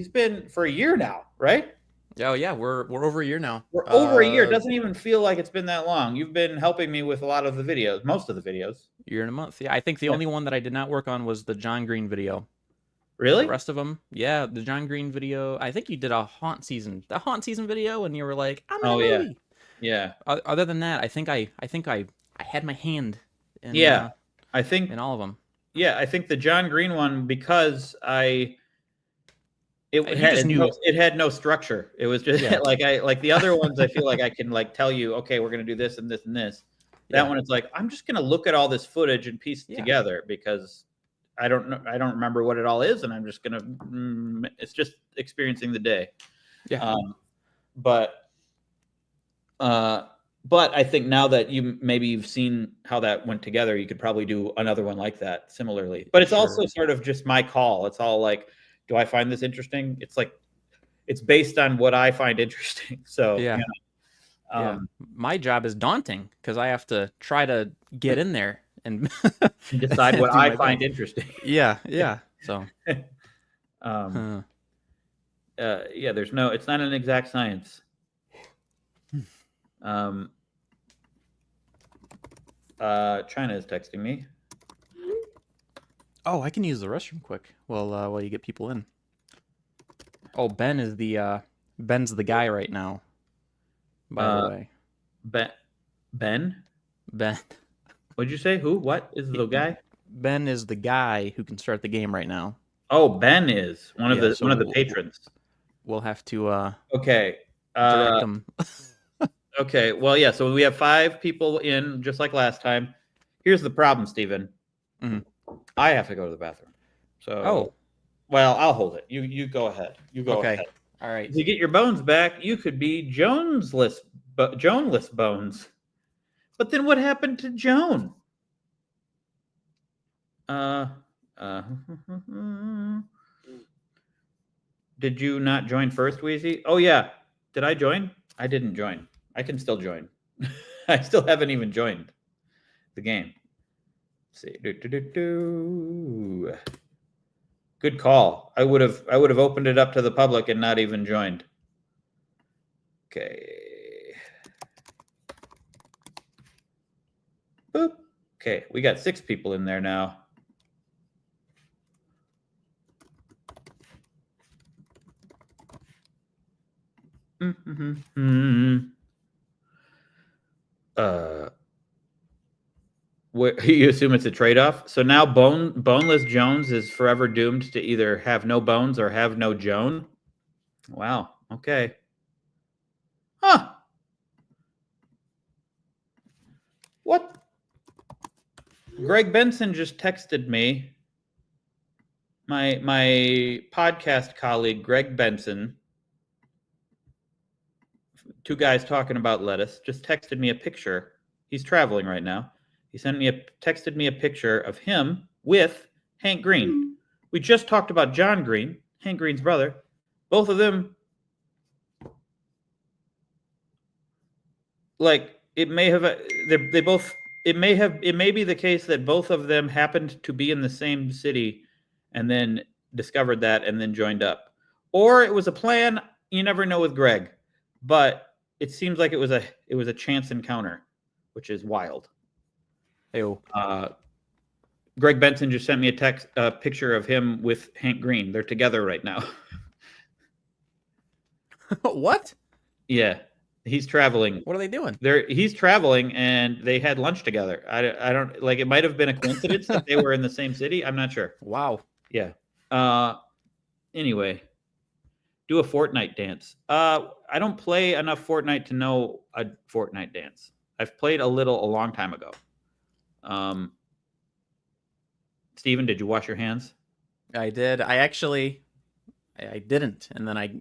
been for a year now, right? Oh yeah, we're over a year now. We're over a year. It doesn't even feel like it's been that long. You've been helping me with a lot of the videos, most of the videos. Year and a month. Yeah, I think the only one that I did not work on was the John Green video. Really? The rest of them, yeah, the John Green video. I think you did the haunt season video, and you were like, "I'm in a movie." Yeah. Other than that, I think I had my hand in I think in all of them. Yeah, I think the John Green one, because it had no structure. It was just like the other ones. I feel like I can like tell you, okay, we're gonna do this and this and this. That one, it's like I'm just gonna look at all this footage and piece it together because I don't know. I don't remember what it all is, and I'm just gonna. It's just experiencing the day. Yeah. But I think now that you've seen how that went together, you could probably do another one like that similarly. But it's also sort of just my call. It's all like, do I find this interesting? It's like it's based on what I find interesting. So yeah. My job is daunting because I have to try to get in there and decide what I find interesting. Yeah. So, it's not an exact science. China is texting me. Oh, I can use the restroom quick while you get people in. Oh, Ben's the guy right now. By the way, Ben. What'd you say? Who? What is the guy? Ben is the guy who can start the game right now. Oh, Ben is one of the patrons. We'll have to okay. Direct them. Okay. Well, yeah. So we have 5 people in, just like last time. Here's the problem, Steven. Mm-hmm. I have to go to the bathroom. So. Well, I'll hold it. You go ahead. You go ahead. All right. If you get your bones back, you could be Joneless bones. But then what happened to Joan? Did you not join first, Wheezy? Oh yeah. Did I join? I didn't join. I can still join. I still haven't even joined the game. Let's see. Good call. I would have opened it up to the public and not even joined. Okay. Boop. Okay, we got 6 people in there now. You assume it's a trade-off. So now Boneless Jones is forever doomed to either have no bones or have no Joan. Wow. Okay. Huh. What? Greg Benson just texted me. My podcast colleague, Greg Benson, 2 guys talking about lettuce, just texted me a picture. He's traveling right now. He texted me a picture of him with Hank Green. We just talked about John Green, Hank Green's brother. Both of them, like, it may be the case that both of them happened to be in the same city and then discovered that and then joined up. Or it was a plan. You never know with Greg. But it seems like it was a chance encounter, which is wild. Greg Benson just sent me a picture of him with Hank Green. They're together right now. What? Yeah, he's traveling. What are they doing? He's traveling, and they had lunch together. I don't like. It might have been a coincidence that they were in the same city. I'm not sure. Wow. Yeah. Anyway, do a Fortnite dance. I don't play enough Fortnite to know a Fortnite dance. I've played a long time ago. Steven, did you wash your hands? I did. I didn't, and then I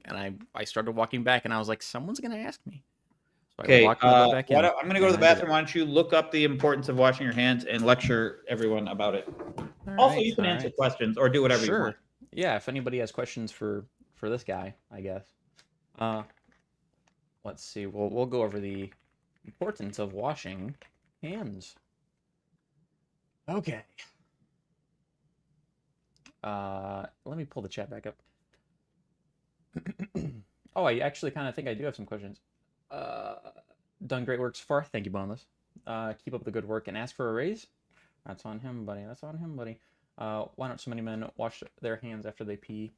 started walking back, and I was like, someone's gonna ask me. So okay, back in, I'm gonna go to the bathroom. Why don't you look up the importance of washing your hands and lecture everyone about it? Also, you can answer questions or do whatever you want. Yeah, if anybody has questions for this guy, I guess. Let's see. We'll go over the importance of washing hands. Okay. Let me pull the chat back up. Oh, I actually kind of think I do have some questions. Done great work so far. Thank you, Boneless. Keep up the good work and ask for a raise. That's on him, buddy. That's on him, buddy. Why don't so many men wash their hands after they pee?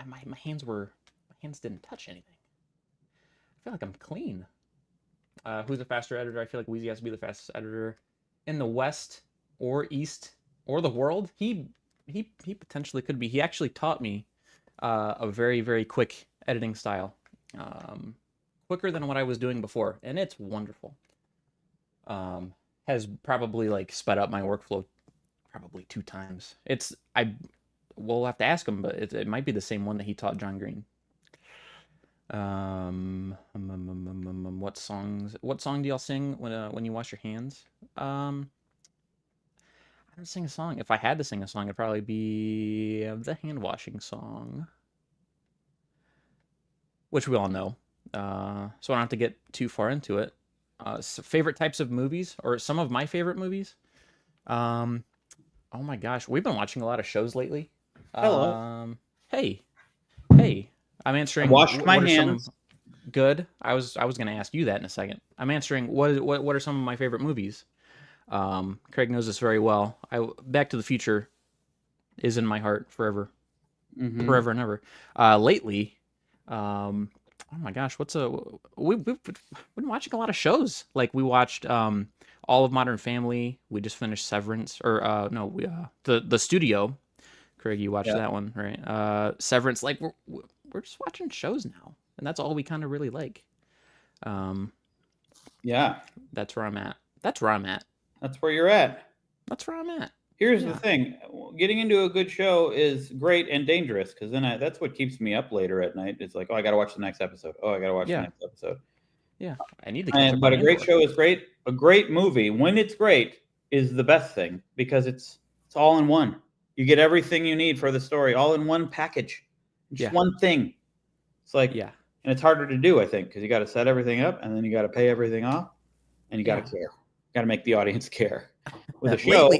My hands didn't touch anything. I feel like I'm clean. Who's a faster editor? I feel like Wheezy has to be the fastest editor in the West or East or the world. He potentially could be. He actually taught me a very, very quick editing style. Quicker than what I was doing before, and it's wonderful. Has probably like sped up my workflow probably 2 times. We'll have to ask him, but it might be the same one that he taught John Green. What song do y'all sing when you wash your hands? I don't sing a song. If I had to sing a song, it'd probably be the hand washing song, which we all know. So I don't have to get too far into it. So favorite types of movies, or some of my favorite movies. Oh my gosh, we've been watching a lot of shows lately. Hello. Hey, I'm answering. I washed my what are some hands. good. I was going to ask you that in a second. I'm answering. What are some of my favorite movies? Craig knows this very well. Back to the Future is in my heart forever, forever and ever. Lately, oh my gosh, we've been watching a lot of shows. Like we watched all of Modern Family. We just finished Severance, or the Studio. Craig, you watched that one, right? Severance. Like we're just watching shows now, and that's all we kind of really like. Yeah, that's where I'm at. That's where I'm at. That's where you're at. That's where I'm at. Here's the thing. Getting into a good show is great and dangerous, because then that's what keeps me up later at night. It's like, oh, I got to watch the next episode. Oh, I got to watch the next episode. Yeah, I need to catch up But on a great Andor. show is great. A great movie, when it's great, is the best thing, because it's all in one. You get everything you need for the story all in one package. Just one thing. It's like, and it's harder to do, I think, because you got to set everything up, and then you got to pay everything off, and you got to care. You got to make the audience care. With a show.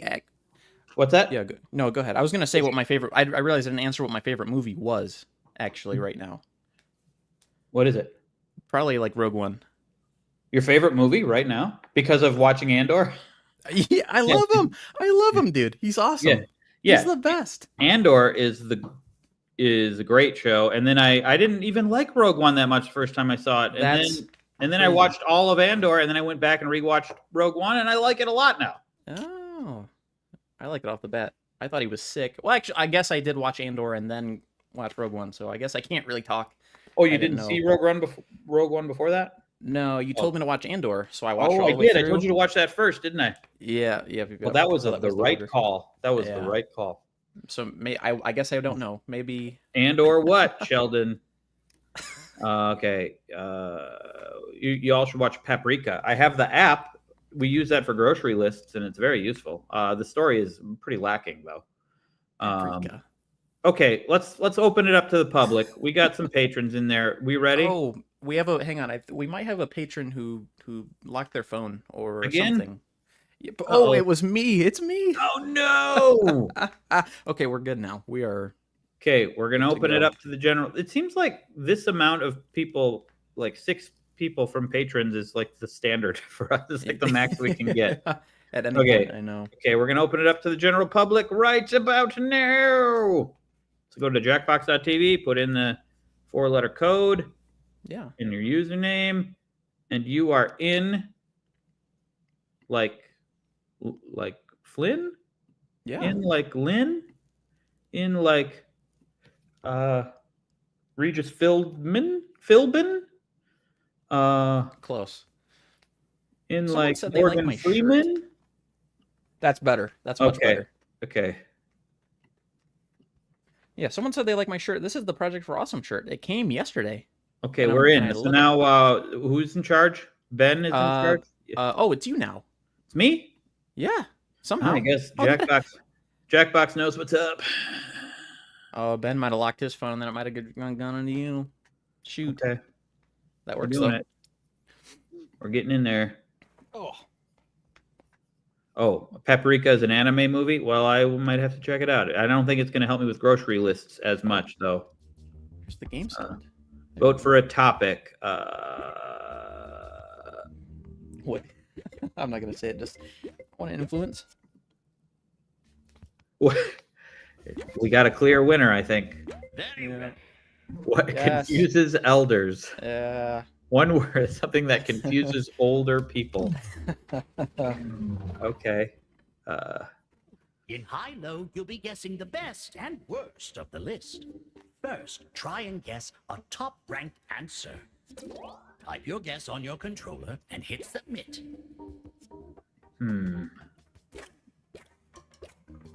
What's that? Yeah, good. No, go ahead. I was going to say what my favorite... I realized I didn't answer what my favorite movie was, actually, right now. What is it? Probably like Rogue One. Your favorite movie right now? Because of watching Andor? Yeah, I love him. I love him, dude. He's awesome. Yeah. He's the best. Andor is a great show. And then I didn't even like Rogue One that much the first time I saw it. And then I watched all of Andor, and then I went back and rewatched Rogue One, and I like it a lot now. Oh, I like it off the bat. I thought he was sick. Well, actually, I guess I did watch Andor and then watch Rogue One, so I guess I can't really talk. Oh, you didn't see Rogue One before that? No, you told me to watch Andor, so I watched all the the way through. through. I told you to watch that first, didn't I? Yeah. Well, that was the right call. That was the right call. So I guess I don't know. Maybe Andor what, Sheldon? Okay. You all should watch Paprika. I have the app. We use that for grocery lists, and it's very useful. The story is pretty lacking, though. Paprika. Okay, let's open it up to the public. We got some patrons in there. We ready? Oh, we have hang on. We might have a patron who locked their phone or Again? something. Yeah, oh, it was me. It's me. Oh no. Okay, we're good now. We are. Okay, we're gonna open it up to the general. It seems like this amount of people, like 6 people from patrons, is like the standard for us. It's like the max we can get. At any point, I know. Okay, we're gonna open it up to the general public right about now. So go to jackbox.tv, put in the 4-letter code. Yeah. In your username, and you are in like Flynn? Yeah. In like Lynn? In like Regis Philbin? Close. In Someone like said they like Morgan my Freeman? shirt. That's better. That's much better. Okay. Yeah, someone said they like my shirt. This is the Project for Awesome shirt. It came yesterday. Okay, we're in. So now, who's in charge? Ben is in charge? Oh, it's you now. It's me? Yeah, somehow. I guess Jackbox knows what's up. Oh, Ben might have locked his phone, and then it might have gone into you. Shoot. Okay. That works, We're getting in there. Oh. Oh, Paprika is an anime movie? Well, I might have to check it out. I don't think it's going to help me with grocery lists as much, though. Here's the game stand. Vote for a topic. What? I'm not gonna say it. Just want to influence. We got a clear winner, I think. Very well. What Yes. confuses elders? Yeah. One word, something that confuses older people. Okay. In high-low, you'll be guessing the best and worst of the list. First, try and guess a top-ranked answer. Type your guess on your controller and hit submit.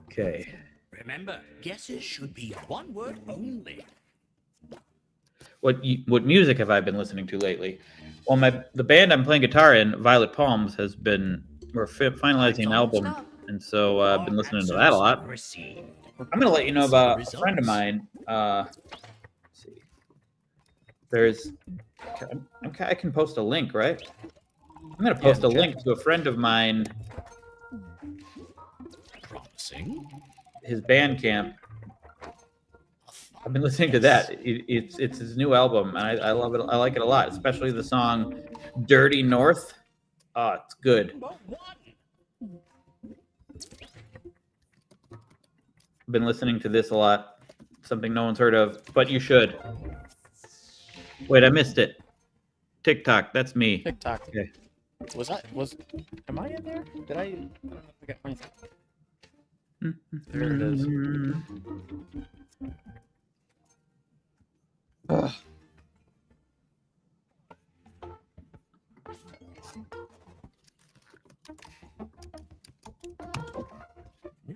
Okay. Remember, guesses should be one word only. What music have I been listening to lately? Well, the band I'm playing guitar in, Violet Palms, we're finalizing an album, and so I've been listening to that a lot. Received. I'm gonna let you know about a friend of mine. Let's see. I can post a link, right? I'm gonna post a link to a friend of mine, Promising. his Bandcamp. I've been listening to that. It's his new album, and I love it. I like it a lot, especially the song "Dirty North." Oh, it's good. Number one. I've been listening to this a lot. Something no one's heard of, but you should. Wait, I missed it. TikTok, that's me. TikTok. Okay. Am I in there? Did I don't know if I got mine. There it is. Ugh. Now,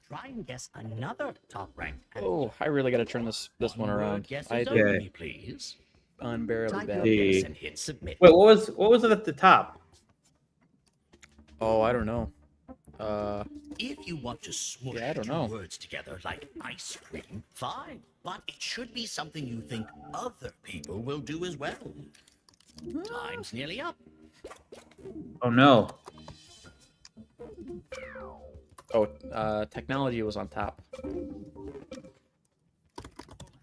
try and guess another top-ranked answer. Oh, I really got to turn this one One word around. guesses I Okay. only, please. unbearably Type your bad. The- guess and hit submit. Wait, what was it at the top? Oh, I don't know. If you want to smush Yeah, I don't two know. words together like ice cream, fine. But it should be something you think other people will do as well. Time's nearly up. Oh no. Oh, technology was on top.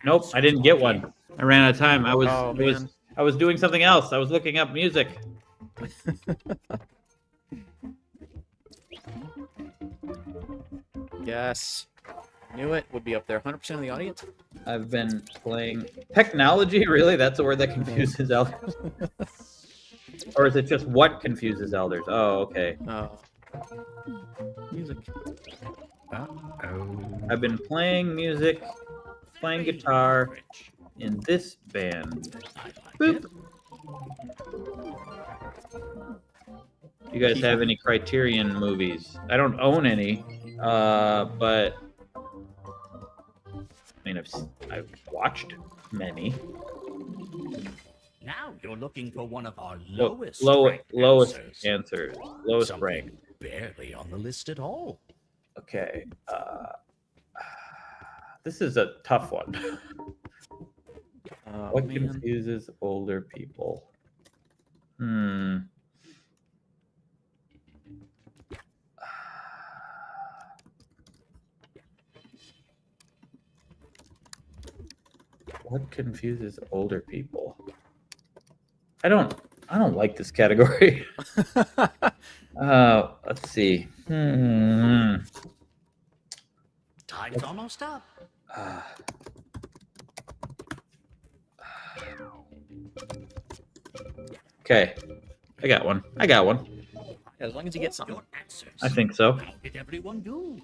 Nope, I didn't get one. I ran out of time. I was Oh, man. I was doing something else. I was looking up music. Yes. Knew it. Would be up there. 100% of the audience. I've been playing technology. Really, that's a word that confuses elders. Or is it just what confuses elders? Oh, okay. Music. I've been playing music, playing Very guitar rich. in this band. I like Boop. it. You guys have any Criterion movies? I don't own any, but I mean, I've watched many. Now you're looking for one of our lowest Lowest ranked answers. Lowest Something ranked. barely on the list at all. Okay. This is a tough one. Oh, What man. confuses older people? What confuses older people? I don't like this category. Let's see. Time's almost up. Okay. I got one. As long as you get something. Your answers. I think so. How did everyone do?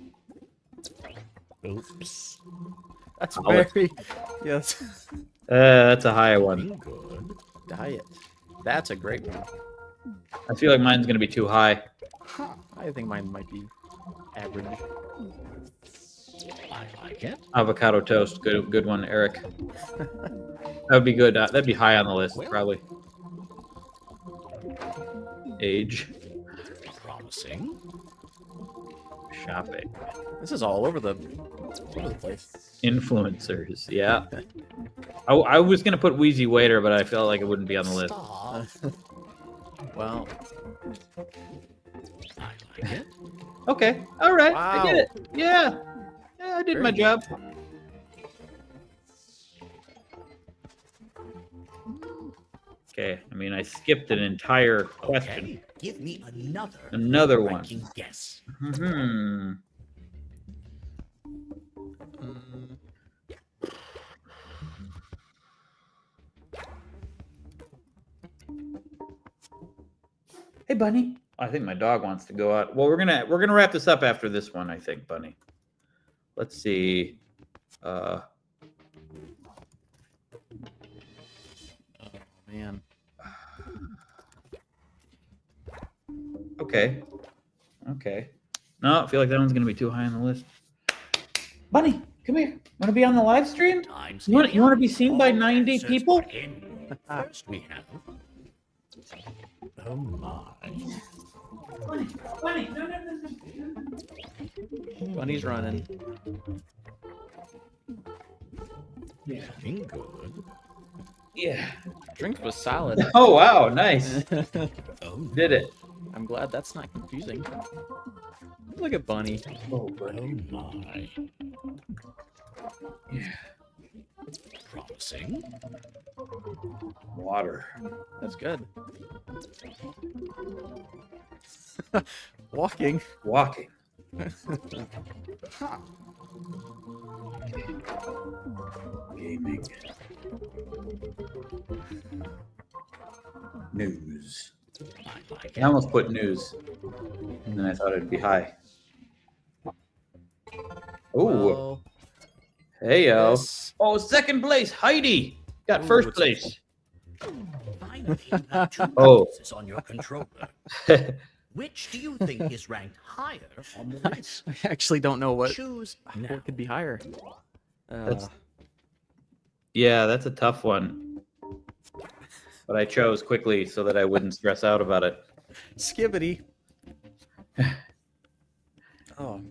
Oops. That's Solid. very. Yes. That's a high one. Good. Diet. That's a great one. I feel like mine's gonna be too high. I think mine might be average. I like it. Avocado toast. Good one, Eric. That would be good. That'd be high on the list, probably. Age. Promising. Shopping. This is all over the place. Influencers. Yeah. I was gonna put Wheezy Waiter, but I felt like it wouldn't be on the list. Stop. Well, I like it. Okay. All right. I get Wow. it. Yeah. Yeah, I did Very my good. job. Okay. I mean, I skipped an entire question. Okay, give me Another one. ranking guess. Hmm. Mm, Hey, Bunny. I think my dog wants to go out. Well, we're gonna wrap this up after this one, I think, Bunny. Let's see. oh man. Okay. Okay. No, I feel like that one's gonna be too high on the list. Bunny, come here. Want to be on the live stream? Time's You want nearly to up. be seen by All 90 answers people? are in. First we have. Oh my. Bunny, no. Bunny's running. Yeah. Looking good. Yeah. Drink was solid. Oh wow, nice. Oh, Did it. I'm glad that's not confusing. Look at Bunny. Oh, oh Bunny. my. Yeah. Promising. Water. That's good. Walking. Walking. Ha. Gaming. News. I like I it. almost put news, and then I thought it'd be high. Oh, Well, hey yo! this- Oh, second place, Heidi got Ooh, first it's- place. Finally, you have two Oh. boxes on your controller. Which do you think is ranked higher on the list? I actually don't know what Choose now. what could be higher. That's- Yeah, that's a tough one. But I chose quickly so that I wouldn't stress out about it. Skibbity. Oh,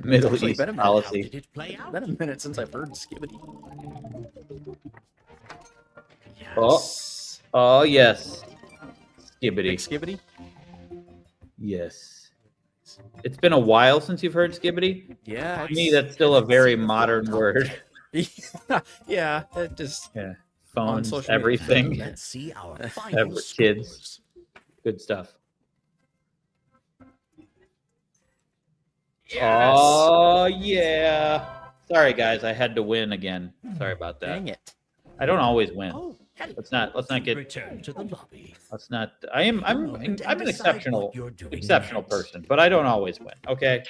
Middle actually East been a minute. How policy. did it play out? been a minute since I've heard Skibbity. Oh. Yes. Oh yes, Big Skibbity. Skibbity. Yes. It's been a while since you've heard Skibbity. Yeah. To me, that's still a very modern word. Yeah. It just Yeah. Phones, social media. everything. Let's see our final Ever kids. scores. Good stuff. Yes. Oh yeah. Sorry guys, I had to win again. Sorry about that. Dang it. I don't always win. Oh, hello. Let's not get. Return to the lobby. Let's not. I'm Moment an and decide exceptional what you're doing exceptional next. person, but I don't always win. Okay.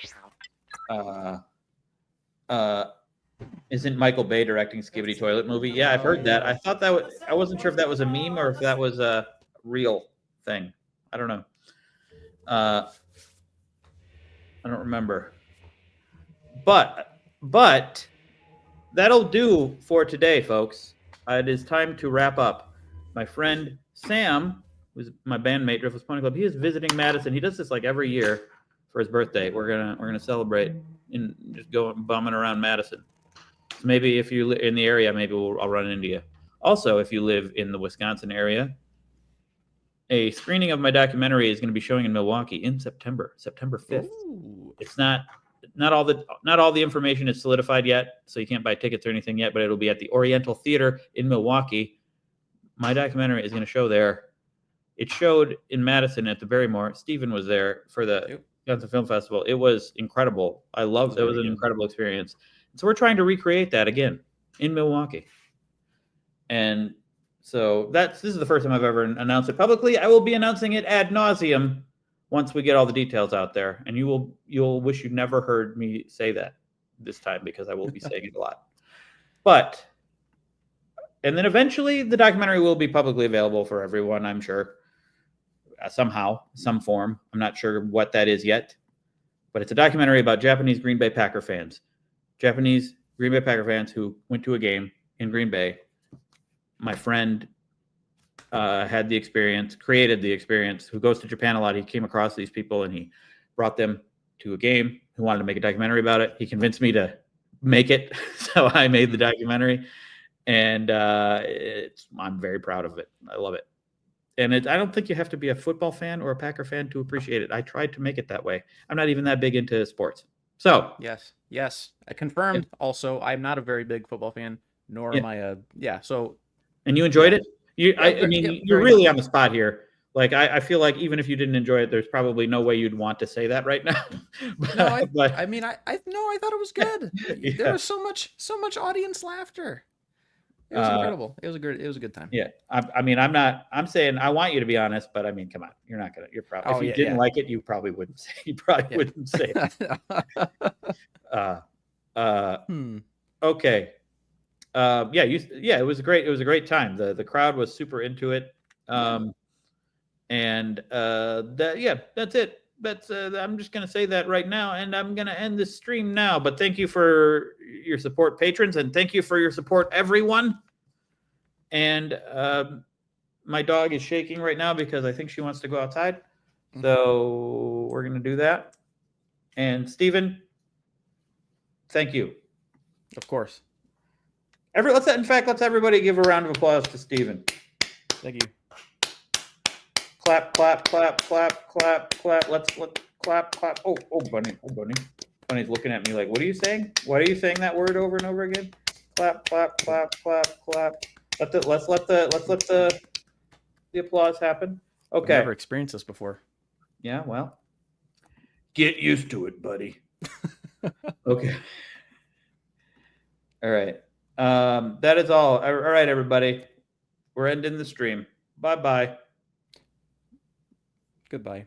Isn't Michael Bay directing Skibbity Toilet Movie? Yeah, I've heard that. I thought that was. I wasn't sure if that was a meme or if that was a real thing. I don't know. I don't remember. But that'll do for today, folks. It is time to wrap up. My friend Sam, who's my bandmate, Driftless Pony Club, he is visiting Madison. He does this like every year for his birthday. We're gonna celebrate and just go bumming around Madison. So maybe if you live in the area, maybe I'll run into you. Also, if you live in the Wisconsin area, a screening of my documentary is going to be showing in Milwaukee in September 5th. Ooh. It's not all the information is solidified yet, so you can't buy tickets or anything yet, but it'll be at the Oriental Theater in Milwaukee. My documentary is going to show there. It showed in Madison at the Barrymore. Stephen was there for the Yep. Wisconsin Film Festival. It was incredible. I loved it. It was an Really good. incredible experience. So we're trying to recreate that again in Milwaukee. And so this is the first time I've ever announced it publicly. I will be announcing it ad nauseum once we get all the details out there. And you'll wish you never heard me say that this time, because I will be saying it a lot. And then eventually the documentary will be publicly available for everyone, I'm sure. Somehow, some form. I'm not sure what that is yet. But it's a documentary about Japanese Green Bay Packer fans. Japanese Green Bay Packer fans who went to a game in Green Bay. My friend had the experience, created the experience, who goes to Japan a lot. He came across these people and he brought them to a game, who wanted to make a documentary about it. He convinced me to make it. So I made the documentary, and I'm very proud of it. I love it. And I don't think you have to be a football fan or a Packer fan to appreciate it. I tried to make it that way. I'm not even that big into sports. So Yes. I confirmed. Also, I'm not a very big football fan, nor am I a So and you enjoyed it? I mean, you're very really much. on the spot here. Like I feel like even if you didn't enjoy it, there's probably no way you'd want to say that right now. No, but I mean, I thought it was good. Yeah. There was so much audience laughter. It was incredible. It was a good time. Yeah. I mean, I'm saying I want you to be honest, but I mean, come on, you're probably, if you didn't like it, you probably wouldn't say, wouldn't say it. Okay. It was a great time. The crowd was super into it. That's it. That's I'm just going to say that right now, and I'm going to end this stream now, but thank you for your support, patrons, and thank you for your support, everyone. And my dog is shaking right now because I think she wants to go outside. So we're going to do that. And Stephen, thank you. Of course. Let's everybody give a round of applause to Stephen. Thank you. Clap, clap, clap, clap, clap, clap. Let's clap, clap. Oh, Bunny. Bunny's looking at me like, what are you saying? Why are you saying that word over and over again? Clap, clap, clap, clap, clap. Let's let the applause happen. Okay. I've never experienced this before. Yeah, well, get used to it, buddy. Okay. All right. That is all. All right, everybody. We're ending the stream. Bye-bye. Goodbye.